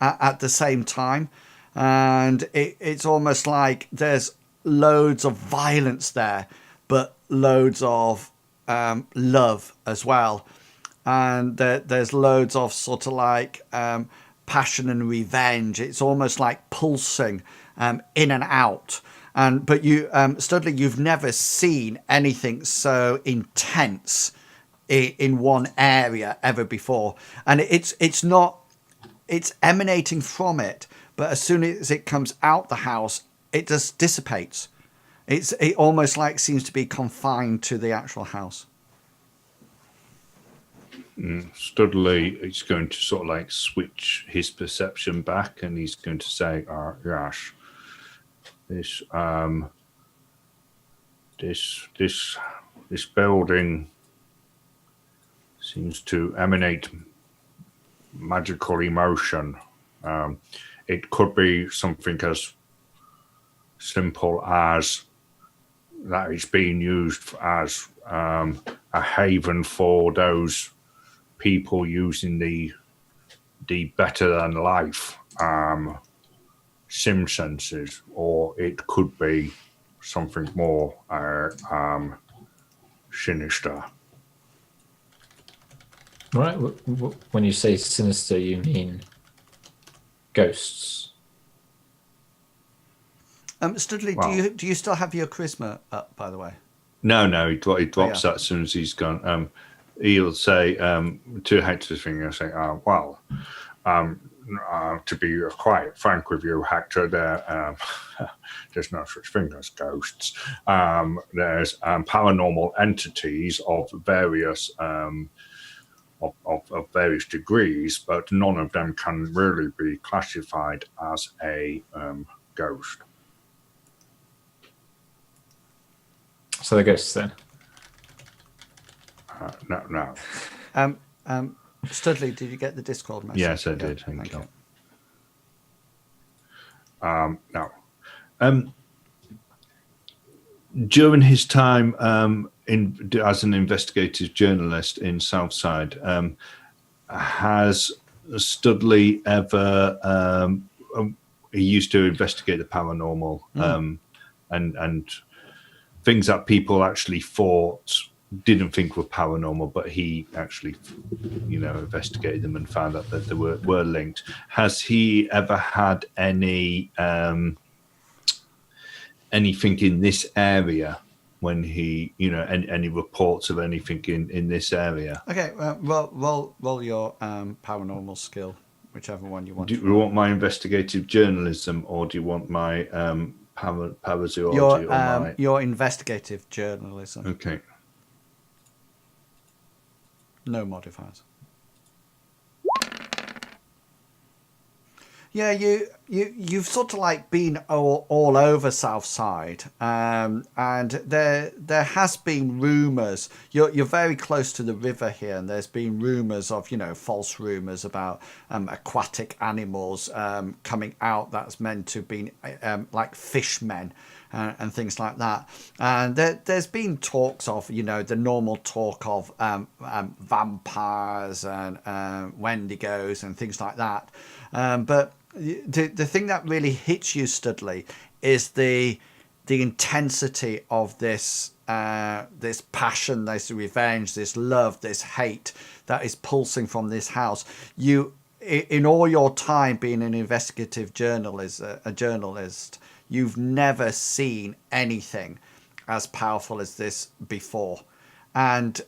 at the same time. And it's almost like there's loads of violence there, but loads of love as well. And there's loads of sort of like passion and revenge. It's almost like pulsing in and out. But you, Studley, you've never seen anything so intense in one area ever before. And it's emanating from it, but as soon as it comes out the house, it just dissipates. It almost like seems to be confined to the actual house. Studley is going to sort of like switch his perception back, and he's going to say, "Yes, this building seems to emanate magical emotion. It could be something as simple as that it's being used as a haven for those people using the better than life sim senses, or it could be something more sinister." Right. When you say sinister, you mean ghosts? Studley, Well, do you still have your charisma up, by the way? No, he drops that as soon as he's gone. He'll say to Hector's thing, he'll say, to be quite frank with you, Hector, there's no such thing as ghosts. There's paranormal entities of various of various degrees, but none of them can really be classified as a ghost. So they're ghosts then? No. Studley, did you get the Discord message? Yes, I did. Thank you. No. During his time as an investigative journalist in Southside, has Studley ever? He used to investigate the paranormal and things that people actually didn't think were paranormal, but he actually, investigated them and found out that they were linked. Has he ever had any anything in this area when he, any reports of anything in this area? Okay, roll your paranormal skill, whichever one you want. Do you want my investigative journalism, or do you want my parazoology? Your investigative journalism. Okay. No modifiers. Yeah, you've sort of like been all over Southside, and there has been rumours. You're very close to the river here, and there's been rumours of false rumours about aquatic animals coming out that's meant to be like fishmen. And things like that, and there's been talks of the normal talk of vampires and wendigos and things like that, but the thing that really hits you, Studley, is the intensity of this passion, this revenge, this love, this hate that is pulsing from this house. You, in all your time being an investigative journalist, you've never seen anything as powerful as this before. And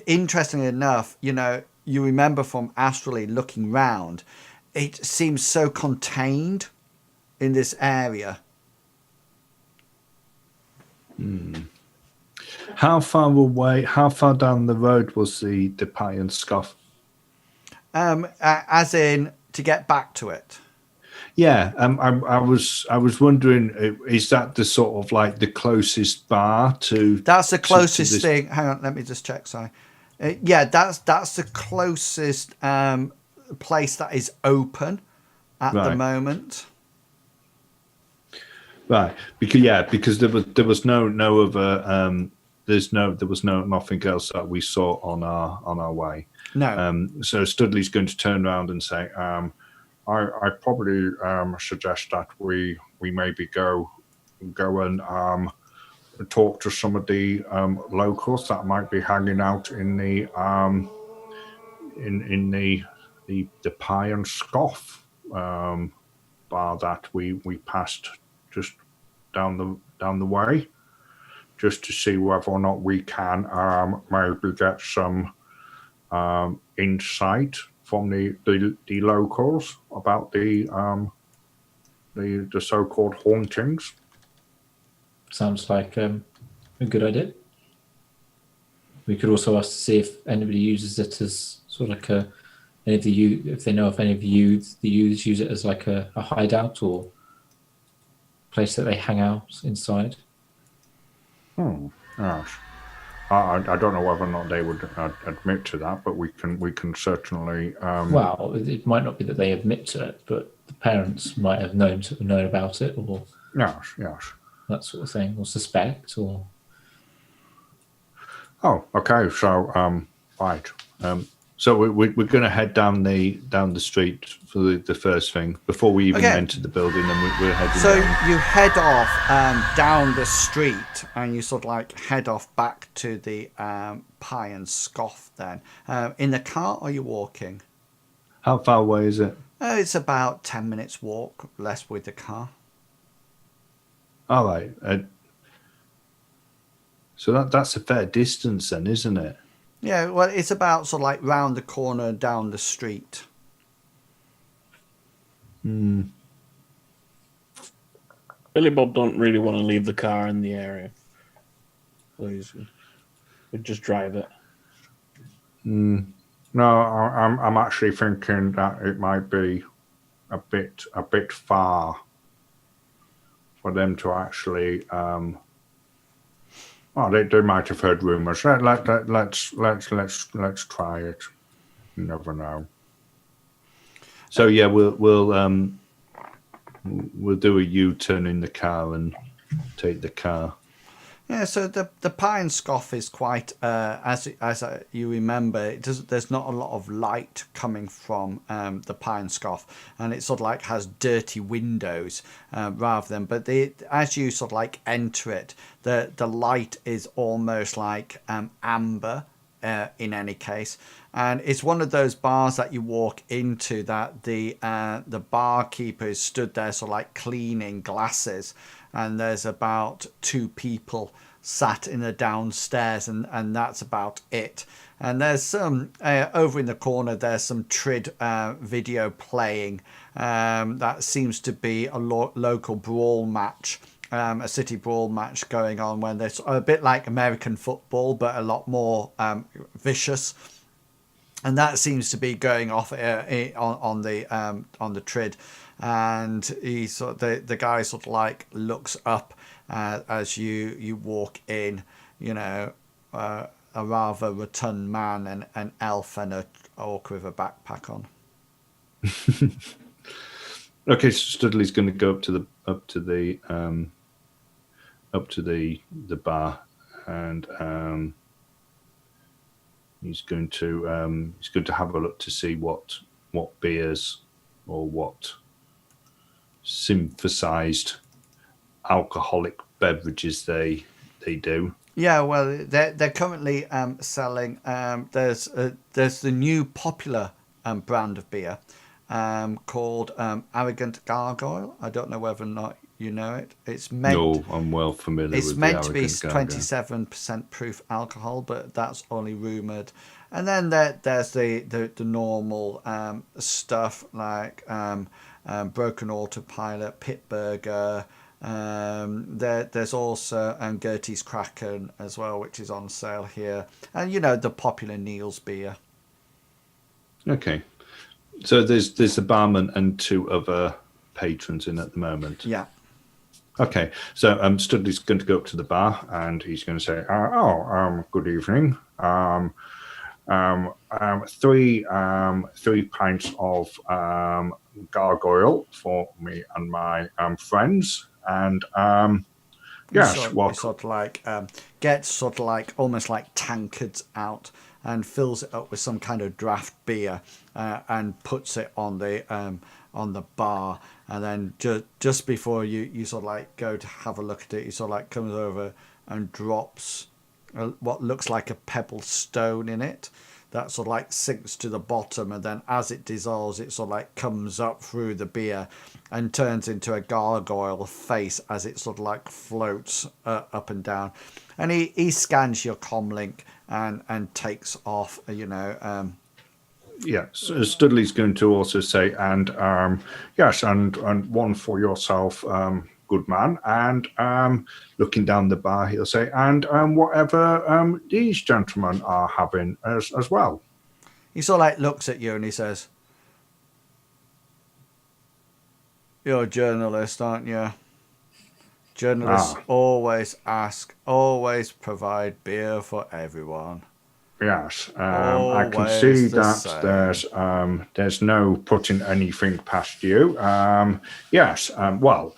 interestingly enough, you remember from astrally looking round, it seems so contained in this area. How far down the road was the pie and scoff? As in to get back to it. Yeah, I was wondering, is that the sort of like the closest bar to? That's the to closest this? thing. Hang on, let me just check. Sorry. Yeah, that's the closest place that is open at the Right. moment. Right, because there was no other there was nothing else that we saw on our way. No. So Studley's going to turn around and say, I probably suggest that we maybe go and talk to some of the locals that might be hanging out in the in the pie and scoff bar that we passed just down the way, just to see whether or not we can maybe get some insight from the locals about the so-called hauntings. Sounds like a good idea. We could also ask to see if anybody uses it as sort of like if they know if any of the youths use it as like a hideout or place that they hang out inside. Yes. I don't know whether or not they would admit to that, but we can certainly. Well, it might not be that they admit to it, but the parents might have known about it, or Yes. that sort of thing, or suspect, or. Oh, okay. So, right. So we're going to head down the street for the first thing before we even enter the building, and we're heading. So down. you head off down the street, and you sort of like head off back to the pie and scoff. Then in the car, or are you walking? How far away is it? It's about 10 minutes walk, less with the car. All right. So that's a fair distance then, isn't it? Yeah, well, it's about sort of like round the corner down the street. Hmm. Billy Bob don't really want to leave the car in the area. So we'd just drive it. No, I'm actually thinking that it might be a bit far for them to actually. Well, they might have heard rumors. Let's try it. You never know. So yeah, we'll do a U-turn in the car and take the car. Yeah, so the pie and scoff is quite, as you remember, there's not a lot of light coming from the pie and scoff, and it sort of like has dirty windows rather than. But as you sort of like enter it, the light is almost like amber in any case, and it's one of those bars that you walk into that the barkeeper is stood there sort of like cleaning glasses. And there's about 2 people sat in the downstairs, and that's about it. And there's some over in the corner. There's some Trid video playing. That seems to be a local brawl match, a city brawl match going on. When there's a bit like American football, but a lot more vicious. And that seems to be going off on the Trid. And the guy sort of like looks up as you walk in, you know, a rather rotund man, an elf, and an orc with a backpack on. Okay, so Studley's going to go up to the bar, and he's going to have a look to see what beers or what synthesized alcoholic beverages they do. Yeah, well, they're currently selling. There's the new popular brand of beer called Arrogant Gargoyle. I don't know whether or not you know it. It's meant. No, I'm well familiar. It's with meant the to be Arrogant 27% proof alcohol, but that's only rumored. And then there's the normal stuff like Broken Autopilot, Pit Burger. There's also Gertie's Kraken as well, which is on sale here, and you know the popular Neil's beer. Okay, so there's the barman and 2 other patrons in at the moment. Yeah. Okay, so Studley's going to go up to the bar and he's going to say, good evening. Three pints of gargoyle for me and my friends. And yes, He sort of like gets sort of like almost like tankards out and fills it up with some kind of draft beer and puts it on the bar, and then just before you sort of like go to have a look at it, he sort of like comes over and drops what looks like a pebble stone in it. That sort of like sinks to the bottom, and then as it dissolves, it sort of like comes up through the beer and turns into a gargoyle face as it sort of like floats up and down. And he scans your comlink and takes off, Yeah, so Studley's going to also say, and yes, and one for yourself, good man. And looking down the bar, he'll say, and whatever these gentlemen are having as well. He sort of like looks at you and he says, "You're a journalist, aren't you? Journalists always always provide beer for everyone." Yes, I can see that there's no putting anything past you. Yes, well,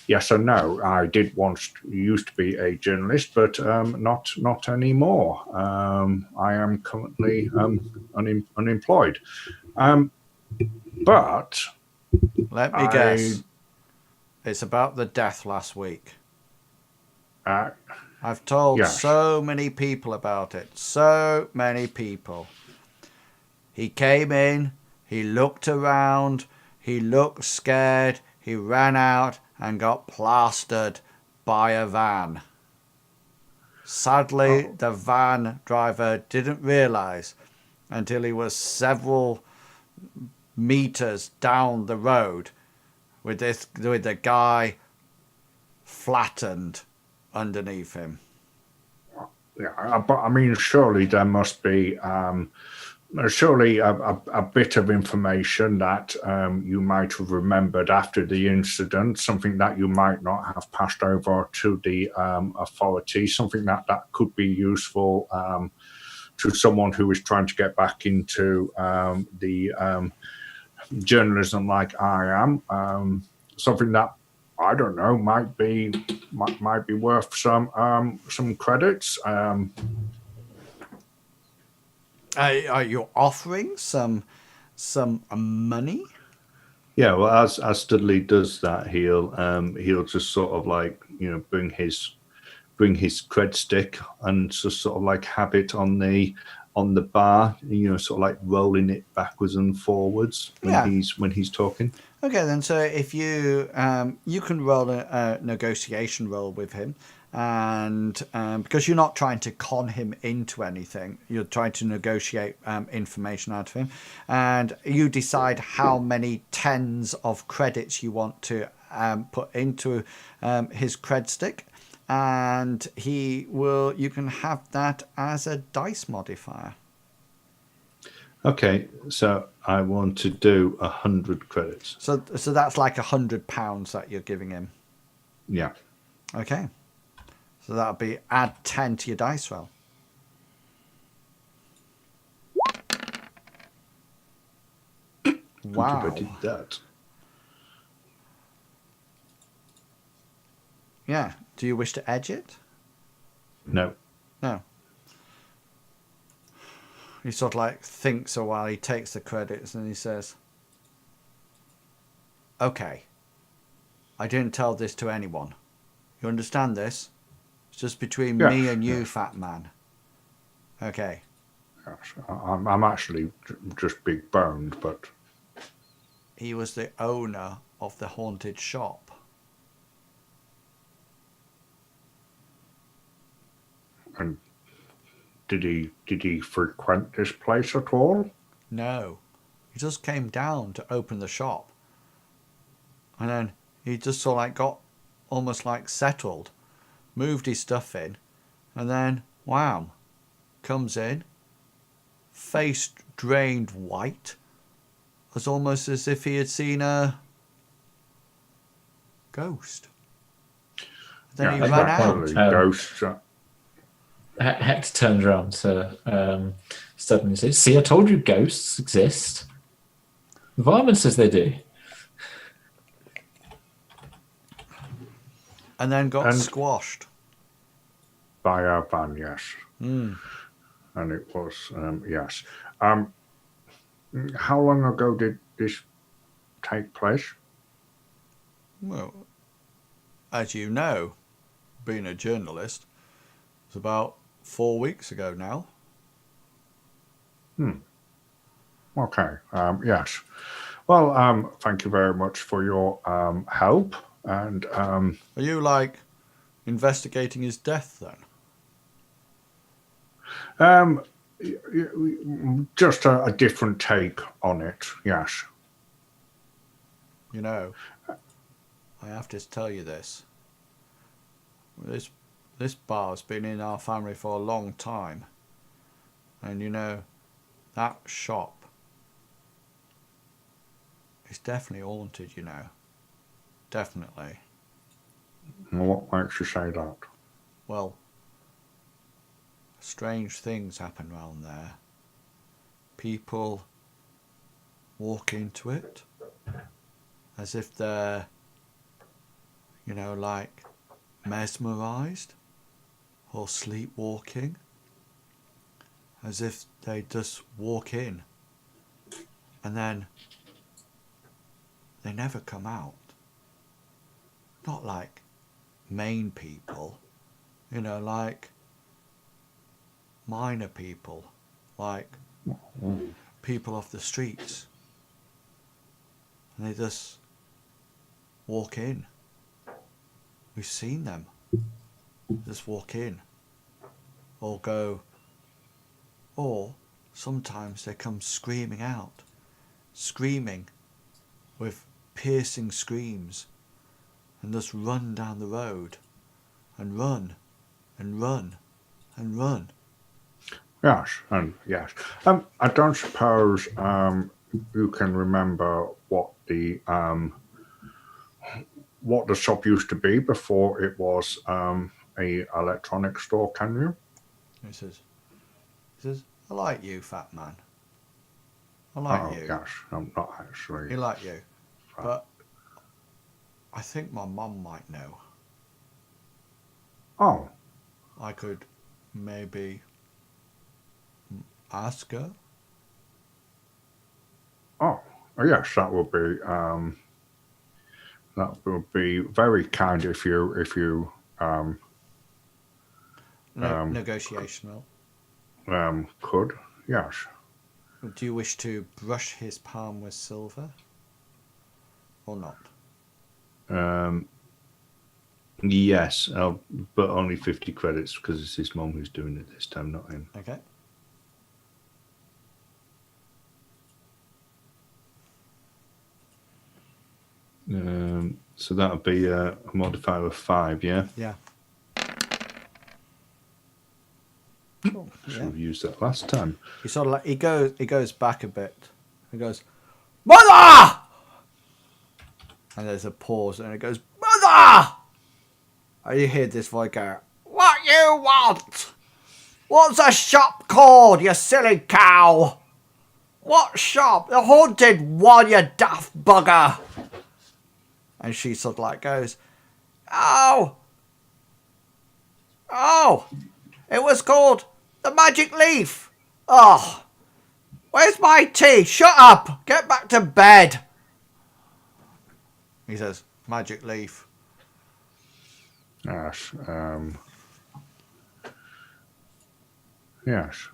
yes and no. I did once used to be a journalist, but not anymore. I am currently unemployed. But let me guess, it's about the death last week. I've told so many people about it. So many people. He came in, he looked around, he looked scared, he ran out and got plastered by a van. Sadly, the van driver didn't realise until he was several meters down the road with the guy flattened underneath him. Yeah, but I mean, surely there must be surely a bit of information that you might have remembered after the incident, something that you might not have passed over to the authorities, something that could be useful to someone who is trying to get back into the journalism like I am, something that I don't know might be worth some credits. Are you offering some money? Yeah, well, as Studley does that, he'll just sort of like bring his cred stick and just sort of like have it on the bar, sort of like rolling it backwards and forwards when he's talking. Okay, then. So if you you can roll a negotiation roll with him, and because you're not trying to con him into anything, you're trying to negotiate information out of him, and you decide how many tens of credits you want to put into his cred stick, and you can have that as a dice modifier. Okay, so I want to do 100 credits. So that's like £100 that you're giving him. Yeah. Okay. So that'll be add 10 to your dice roll. Wow. I did that. Yeah. Do you wish to edge it? No. No. He sort of like thinks a while, he takes the credits and he says, "Okay, I didn't tell this to anyone. You understand this? It's just between me and you, fat man. Okay." Yes, I'm actually just big boned, but He was the owner of the haunted shop. and did he frequent this place at all? No. He just came down to open the shop. And then he just sort of like got almost like settled, moved his stuff in, and then, wham, comes in, face drained white, was almost as if he had seen a ghost. Then he Yeah, ran definitely. out. Ghosts. Hector turns around to Studley and says, "See, I told you ghosts exist. The varmint says they do." And then got And- squashed. By our van, yes. Mm. And it was, yes. How long ago did this take place? Well, as you know, being a journalist, it's about 4 weeks ago now. Okay, yes. Well, thank you very much for your help. And Are you like investigating his death then? just a different take on it, yes. You know, I have to tell you this. This bar's been in our family for a long time. And you know, that shop is definitely haunted, you know. Definitely. What makes you say that? Well, strange things happen around there. People walk into it as if they're, you know, like mesmerized or sleepwalking, as if they just walk in and then they never come out. Not like main people, you know, like minor people, like people off the streets. And they just walk in. We've seen them just walk in or go, or sometimes they come screaming out, screaming with piercing screams, and just run down the road and run and run and run. Yes, and yes. I don't suppose you can remember what the shop used to be before it was a electronic store, can you? He says, I like you, fat man. I like you. Yes, I'm not actually. He like you. But I think my mum might know. Oh, I could maybe ask her. oh, yes, that would be very kind if you Negotiational. could. Yes. Do you wish to brush his palm with silver? Or not? Yes, but only 50 credits because it's his mum who's doing it this time, not him. Okay. So that would be a modifier of 5, yeah? Yeah. Cool. Should Yeah. have used that last time. He sort of like he goes back a bit. He goes, "Mother!" And there's a pause, and it goes, "Mother!" And you hear this voice go, "What you want? What's a shop called, you silly cow? What shop? The haunted one, you daft bugger." And she sort of like goes, "Oh, it was called the Magic Leaf. Oh, where's my tea? Shut up. Get back to bed." He says, "Magic Leaf." Yes. Yes.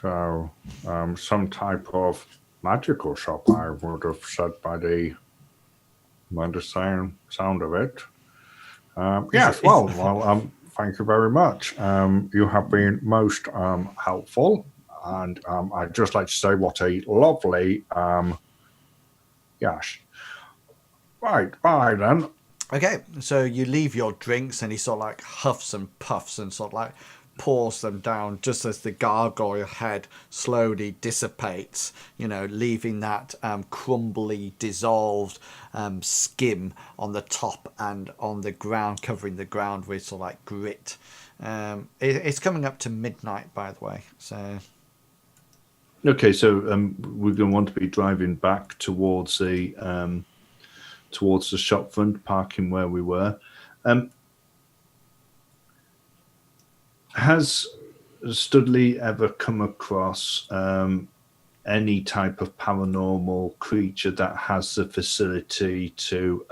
So, some type of magical shop, I would have said by the sound of it. Yes. Well. Thank you very much. You have been most helpful, and I'd just like to say what a lovely. Yes. Right. Bye then. Okay, so you leave your drinks, and he sort of like huffs and puffs and sort of like pours them down just as the gargoyle head slowly dissipates, leaving that crumbly, dissolved skim on the top and on the ground, covering the ground with sort of like grit. It's coming up to midnight, by the way. So, okay, so we're going to want to be driving back towards the shop front, parking where we were. Has Studley ever come across any type of paranormal creature that has the facility to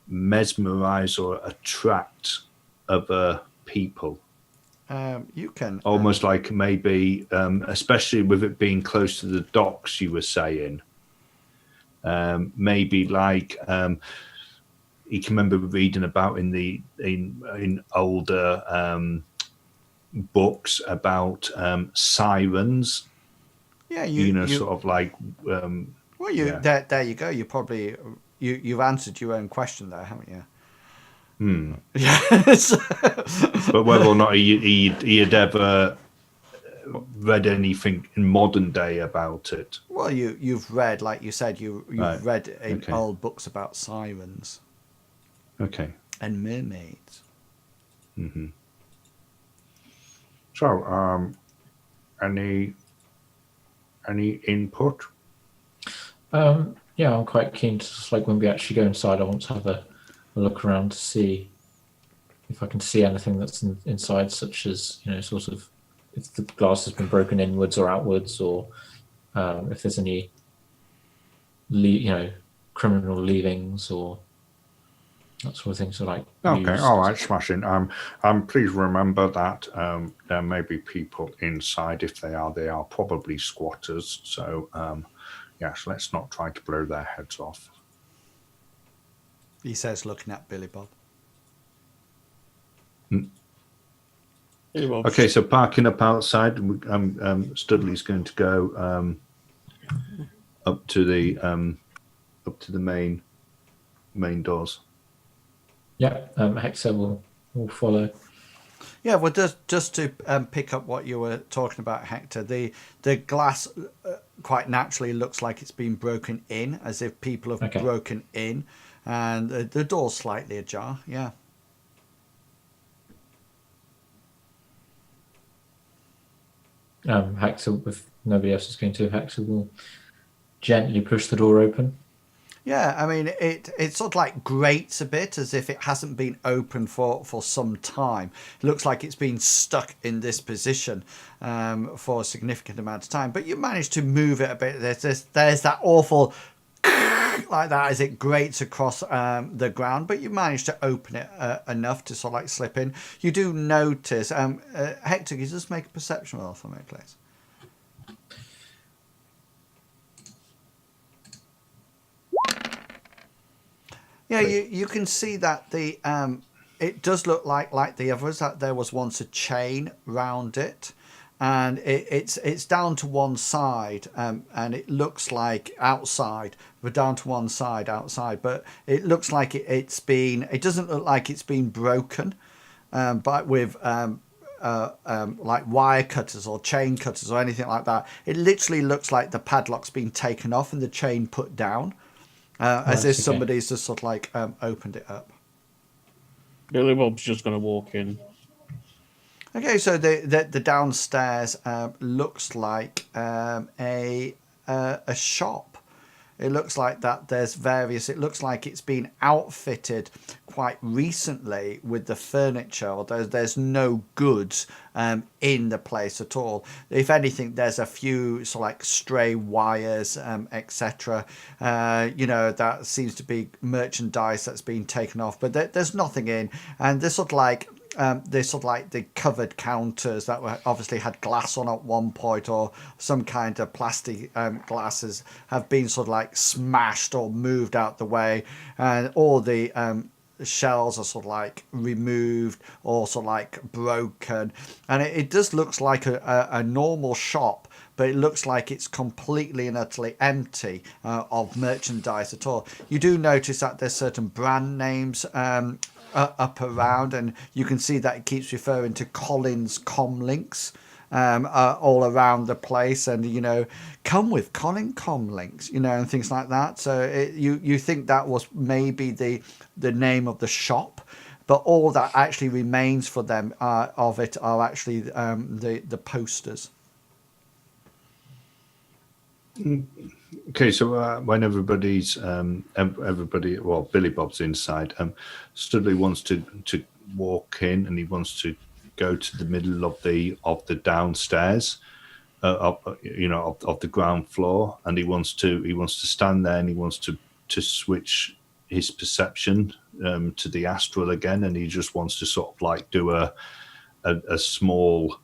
mesmerize or attract other people? You can almost like maybe, especially with it being close to the docks, you were saying, maybe like you can remember reading about in older books about sirens. Yeah, sort of like. Well, yeah. there you go. You probably you've answered your own question there, haven't you? Yes. But whether or not he had ever read anything in modern day about it. Well, you've read, like you said, you've Right. read in Okay. old books about sirens Okay. and mermaids. Mm-hmm. So, any input? Yeah, I'm quite keen to just like when we actually go inside, I want to have a look around to see if I can see anything that's inside, such as sort of if the glass has been broken inwards or outwards, or if there's any criminal leavings or that sort of thing. So like, Okay, used- all right, smashing. Please remember that there may be people inside. If they are probably squatters. So, yes, let's not try to blow their heads off. He says, looking at Billy Bob. Okay, so parking up outside, Studley's going to go up to the main doors. Yeah, Hector will follow. Yeah, well, just to pick up what you were talking about, Hector, the glass quite naturally looks like it's been broken in, as if people have broken in, and the door's slightly ajar. Yeah. Hector, if nobody else is going to, Hector will gently push the door open. Yeah, I mean, it sort of like grates a bit as if it hasn't been open for some time. It looks like it's been stuck in this position for a significant amount of time. But you manage to move it a bit. There's that awful like that as it grates across the ground. But you manage to open it enough to sort of like slip in. You do notice, Hector, can you just make a perception roll for me, please? Yeah, you can see that the it does look like the others, that there was once a chain round it, and it's down to one side, and it looks like outside, but down to one side outside, but it looks like it doesn't look like it's been broken, but with like wire cutters or chain cutters or anything like that. It literally looks like the padlock's been taken off and the chain put down. As if somebody's just sort of like opened it up. Billy Bob's just going to walk in. Okay, so the downstairs looks like a shop. It looks like that there's various. It looks like it's been outfitted quite recently with the furniture. Although there's no goods in the place at all. If anything, there's a few sort of like stray wires, etc. That seems to be merchandise that's been taken off. But there's nothing in, and there's sort of like. There's sort of like the covered counters that were obviously had glass on at one point, or some kind of plastic glasses have been sort of like smashed or moved out the way, and all the shells are sort of like removed or sort of like broken, and it just looks like a normal shop, but it looks like it's completely and utterly empty of merchandise at all. You do notice that there's certain brand names up around, and you can see that it keeps referring to Colin's comlinks all around the place, and come with Colin comlinks, and things like that. So you think that was maybe the name of the shop, but all that actually remains for them of it are actually the posters. Okay, so when everybody, well, Billy Bob's inside. Studley wants to walk in, and he wants to go to the middle of the downstairs, of the ground floor, and he wants to stand there, and he wants to switch his perception to the astral again, and he just wants to sort of like do a small,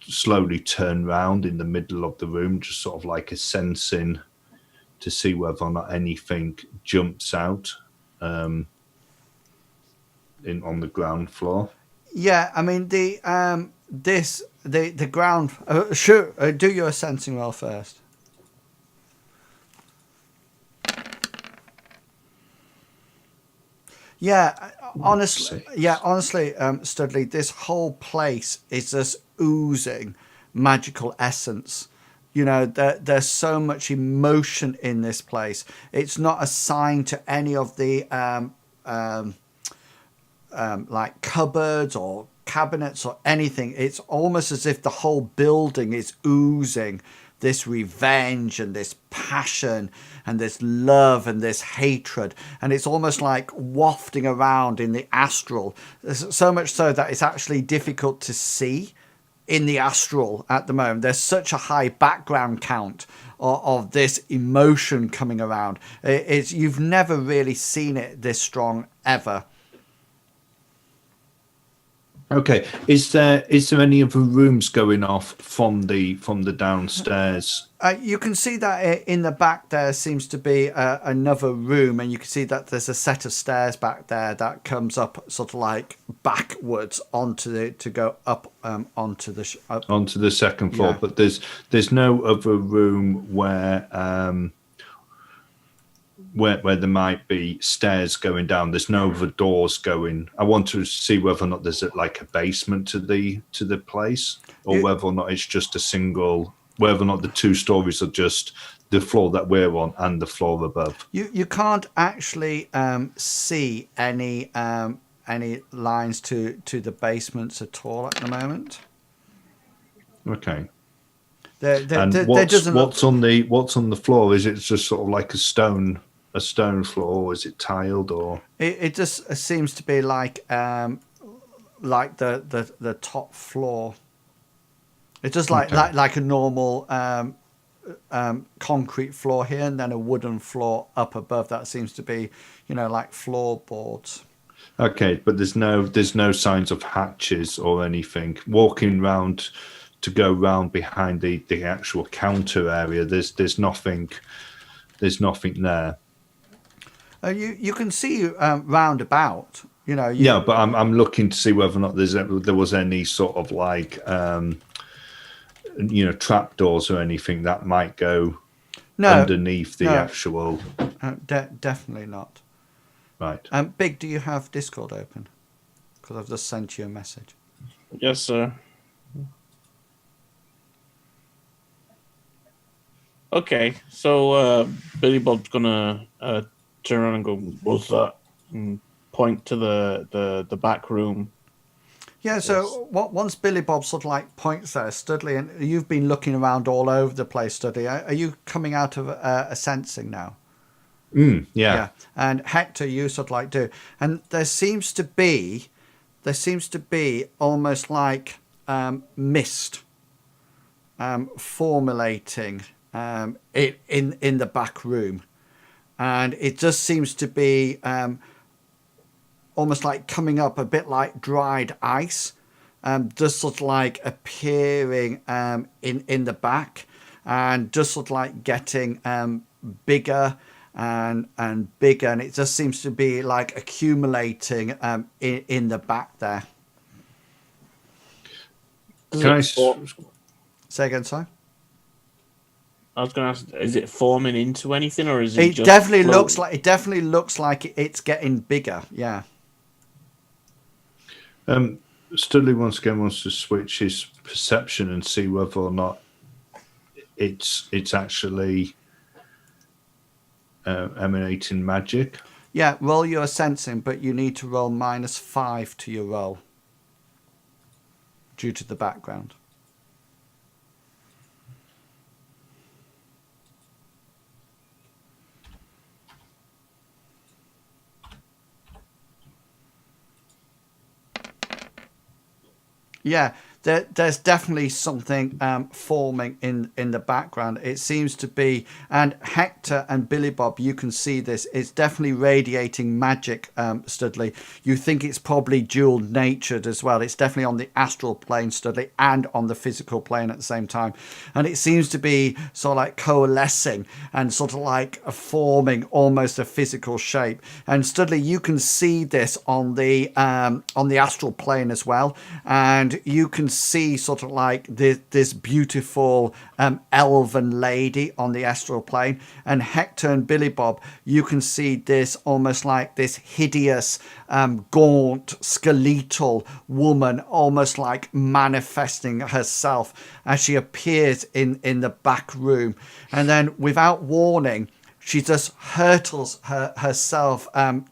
slowly turn round in the middle of the room, just sort of like a sensing to see whether or not anything jumps out on the ground floor. Yeah, I mean the ground. Sure, do your sensing roll first. Yeah, honestly, Studley, this whole place is just oozing magical essence. There's so much emotion in this place. It's not assigned to any of the like cupboards or cabinets or anything. It's almost as if the whole building is oozing this revenge and this passion and this love and this hatred, and it's almost like wafting around in the astral, so much so that it's actually difficult to see in the astral at the moment. There's such a high background count of this emotion coming around. You've never really seen it this strong ever. Okay, is there any other rooms going off from the downstairs? You can see that in the back there seems to be another room, and you can see that there's a set of stairs back there that comes up sort of like backwards onto the onto the second floor. Yeah. But there's no other room where there might be stairs going down. There's no other doors going. I want to see whether or not there's like a basement to the place, or whether or not it's just a single. Whether or not the two stories are just the floor that we're on and the floor above. You can't actually see any lines to the basements at all at the moment. Okay. What's on the floor? Is it just sort of like a stone floor, or is it tiled, or it just seems to be like the top floor. It's just like a normal concrete floor here, and then a wooden floor up above. That seems to be like floorboards. Okay, but there's no signs of hatches or anything. Walking round to go round behind the actual counter area, there's nothing there. You can see round about. Yeah, but I'm looking to see whether or not there was any sort of like trapdoors or anything that might go underneath the actual. Definitely not. Right. Big, do you have Discord open? Because I've just sent you a message. Yes, sir. Okay, so Billy Bob's gonna turn around and go, "What's that?" and point to the back room. Yeah, so once Billy Bob sort of like points there, Studley, and you've been looking around all over the place, Studley. Are you coming out of a sensing now? Yeah. And Hector, you sort of like do, and there seems to be almost like mist formulating in the back room, and it just seems to be almost like coming up a bit like dried ice, just sort of like appearing in the back, and just sort of like getting bigger and bigger, and it just seems to be like accumulating in the back there. Can I say again, sorry? I was going to ask: is it forming into anything, or is it? It definitely looks like it's getting bigger. Yeah. Studley once again wants to switch his perception and see whether or not it's actually emanating magic. Yeah, roll your sensing, but you need to roll -5 to your roll due to the background. Yeah, there's definitely something forming in the background. It seems to be, and Hector and Billy Bob, you can see this. It's definitely radiating magic, Studley. You think it's probably dual natured as well. It's definitely on the astral plane, Studley, and on the physical plane at the same time. And it seems to be sort of like coalescing and sort of like forming almost a physical shape. And Studley, you can see this on the astral plane as well, and you can see sort of like this beautiful elven lady on the astral plane. And Hector and Billy Bob, you can see this almost like this hideous gaunt skeletal woman, almost like manifesting herself as she appears in the back room. And then without warning, she just hurtles herself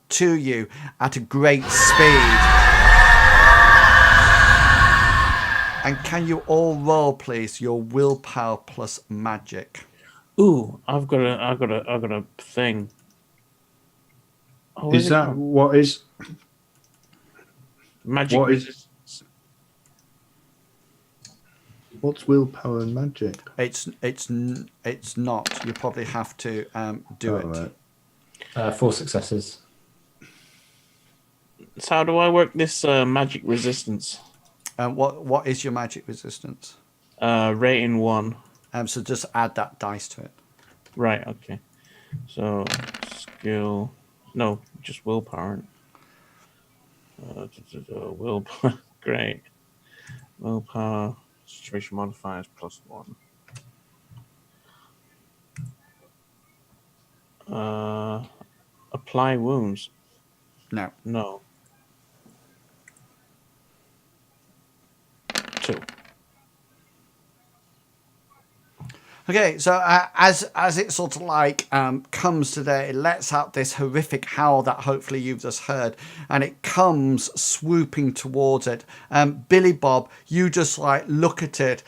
to you at a great speed. And can you all roll, please, your willpower plus magic? Ooh, I've got a thing. Oh, Is that what is magic what is- resistance? what's willpower and magic? It's not. You probably have to do it. Right. 4 successes. So how do I work this magic resistance? What is your magic resistance? Rating 1. So just add that dice to it. Right, okay. So, skill... No, just willpower. Willpower. Great. Willpower. Situation modifiers +1. Apply wounds. No. No. 2. Okay, so as it sort of like comes to there, it lets out this horrific howl that hopefully you've just heard, and it comes swooping towards it. Billy Bob, you just like look at it,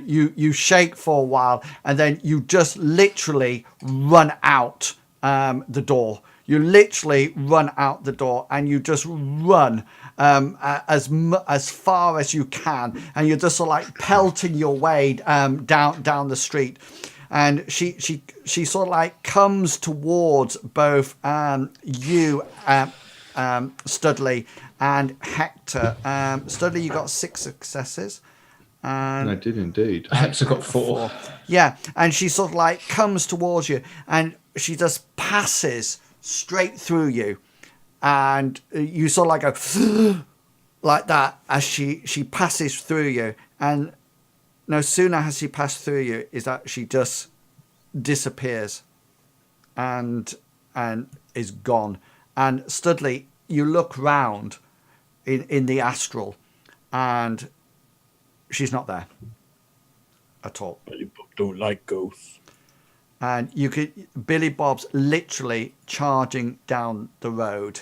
you shake for a while, and then you just literally run out the door. You literally run out the door, and you just run as far as you can, and you're just sort of like pelting your way down the street. And she sort of like comes towards both you, Studley, and Hector. Studley, you got 6 successes. And I did indeed. Hector got 4. yeah, and she sort of like comes towards you, and she just passes straight through you, and you sort of like go like that as she passes through you. And no sooner has she passed through you is that she just disappears and is gone. And Studley, you look round in the astral, and she's not there at all. Billy Bob don't like ghosts. And you could Billy Bob's literally charging down the road,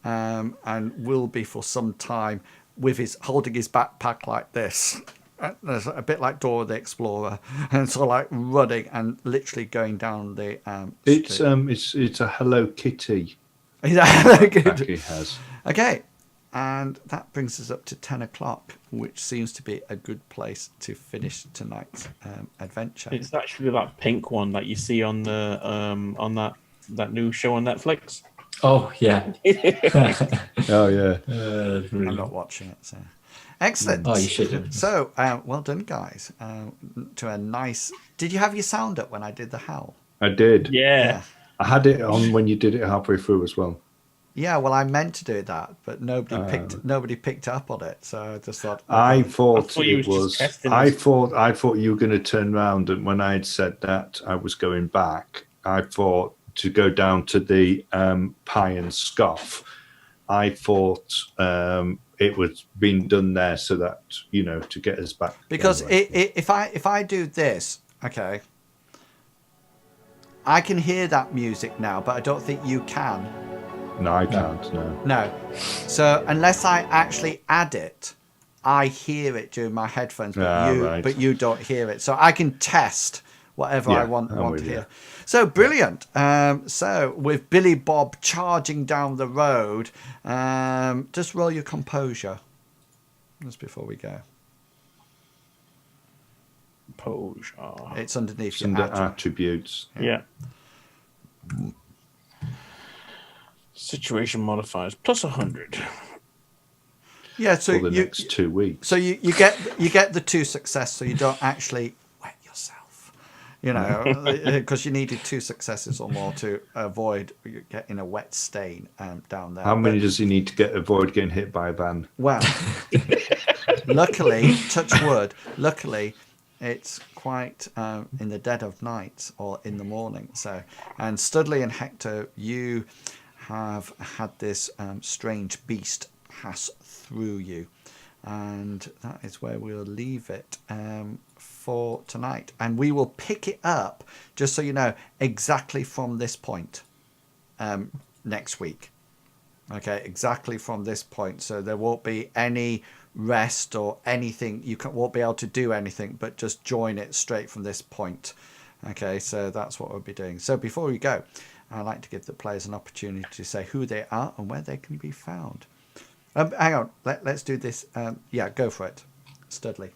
and will be for some time with his holding his backpack like this. There's a bit like Dora the Explorer, and sort of like running and literally going down the street. It's a Hello Kitty Is that good? back he has. Okay, and that brings us up to 10 o'clock, which seems to be a good place to finish tonight's adventure. It's actually that pink one that you see on the on that new show on Netflix. Oh, yeah. Oh yeah. I'm not watching it, so excellent. Oh, you should. So well done, guys. To a nice. Did you have your sound up when I did the howl? I did. Yeah. I had it on when you did it halfway through as well. Yeah, well, I meant to do that, but nobody picked up on it. So I just thought. I thought thought you it was was. just testing I us. thought you were going to turn around, and when I had said that I was going back, I thought to go down to the pie and scoff. I thought it was being done there so that to get us back. Because anyway. if I do this, okay, I can hear that music now, but I don't think you can. No, I can't. No. So unless I actually add it, I hear it during my headphones, but you don't hear it. So I can test whatever I want to hear. So brilliant. So with Billy Bob charging down the road, just roll your composure just before we go. Composure. It's underneath your Under attributes. attributes. Yeah. Situation modifiers plus 100. Yeah, so for the next 2 weeks. So you get the 2 success, so you don't actually wet yourself, because you needed 2 successes or more to avoid getting a wet stain down there. How many does he need to avoid getting hit by a van? Well, luckily, touch wood. Luckily, it's quite in the dead of night or in the morning. So, and Studley and Hector, you have had this strange beast pass through you, and that is where we'll leave it for tonight, and we will pick it up, just so you know, exactly from this point next week. Okay, exactly from this point, so there won't be any rest or anything. You won't be able to do anything but just join it straight from this point. Okay, so that's what we'll be doing. So before we go, I like to give the players an opportunity to say who they are and where they can be found. Hang on, let's do this. Yeah, go for it, Studley.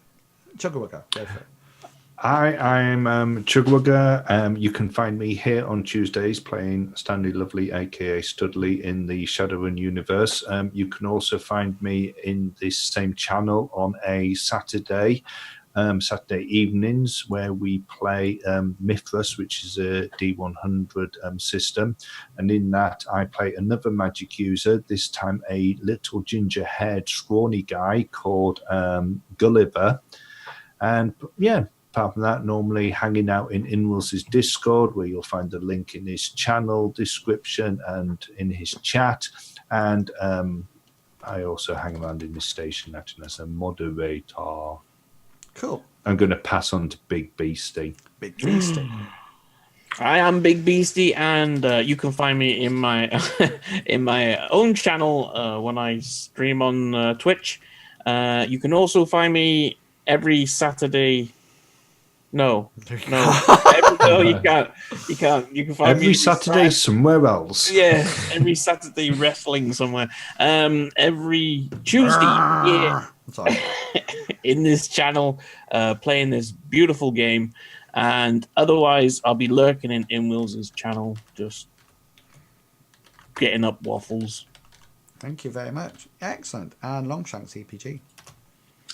Chugawugga, go for it. I'm Chugawugga. You can find me here on Tuesdays playing Stanley Lovely, aka Studley, in the Shadowrun universe. You can also find me in this same channel on a Saturday evenings, where we play Mithras, which is a D100 system, and in that I play another magic user, this time a little ginger-haired scrawny guy called Gulliver. And yeah, apart from that, normally hanging out in Inwell's Discord, where you'll find the link in his channel description and in his chat. And I also hang around in this station acting as a moderator. Cool. I'm going to pass on to Big Beastie. Big Beastie. I am Big Beastie, and you can find me in my in my own channel when I stream on Twitch. You can also find me every Saturday. No, you can't. You can't. You can find me every Saturday somewhere else. Yeah, every Saturday wrestling somewhere. Every Tuesday in this channel, playing this beautiful game, and otherwise I'll be lurking in Will's channel, just getting up waffles. Thank you very much. Excellent. And Longshanks CPG.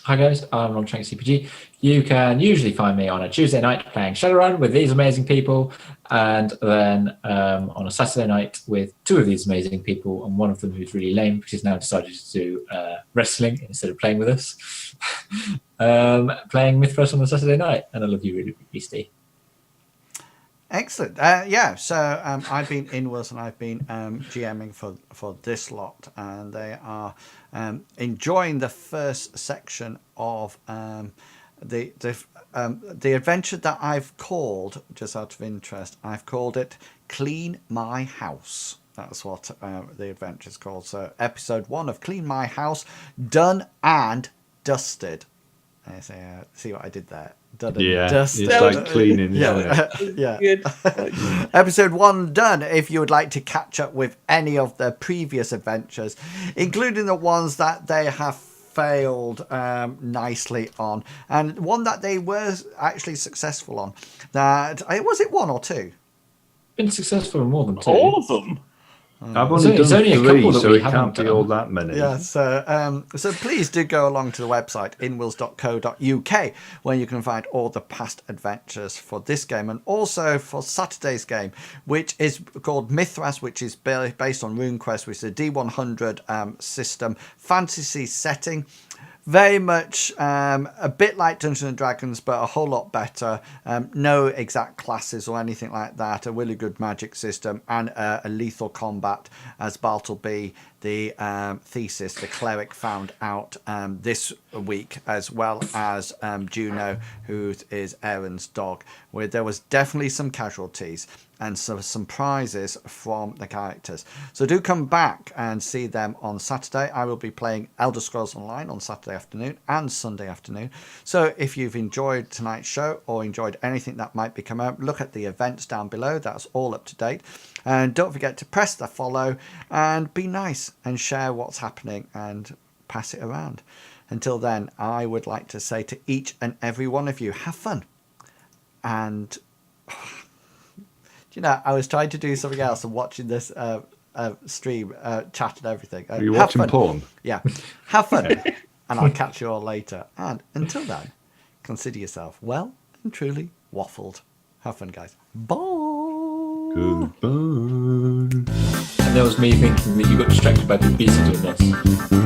Hi guys, I'm Longshanks CPG. You can usually find me on a Tuesday night playing Shadowrun with these amazing people, and then on a Saturday night with 2 of these amazing people, and one of them who's really lame because he's now decided to do wrestling instead of playing with us. Playing Mithras on a Saturday night, and I love you, really, Beastie. Excellent. So I've been inwards and I've been GMing for this lot, and they are enjoying the first section of the adventure that I've called, just out of interest, I've called it Clean My House. That's what the adventure is called. So episode 1 of Clean My House, done and dusted. See what I did there? Done and dusted. It's like cleaning. Yeah. Episode 1 done. If you would like to catch up with any of their previous adventures, including the ones that they have failed nicely on, and one that they were actually successful on. That was it 1 or 2? Been successful in more than 2. All of them. I've only done 3, so it can't be all that many. Yeah, so please do go along to the website, inwills.co.uk, where you can find all the past adventures for this game, and also for Saturday's game, which is called Mithras, which is based on RuneQuest, which is a D100 system, fantasy setting. Very much a bit like Dungeons and Dragons, but a whole lot better. No exact classes or anything like that. A really good magic system and a lethal combat, as Bartleby the thesis the cleric found out this week, as well as Juno, who is Aaron's dog, where there was definitely some casualties and some surprises from the characters. So do come back and see them on Saturday. I will be playing Elder Scrolls Online on Saturday afternoon and Sunday afternoon. So if you've enjoyed tonight's show or enjoyed anything that might be coming up, look at the events down below. That's all up to date. And don't forget to press the follow and be nice and share what's happening and pass it around. Until then, I would like to say to each and every one of you, have fun. And you know, I was trying to do something else and watching this stream, chat and everything. Are you have watching fun. porn? Yeah. Have fun. And I'll catch you all later. And until then, consider yourself well and truly waffled. Have fun, guys. Bye. Goodbye. And there was me thinking that you got distracted by the beast doing this.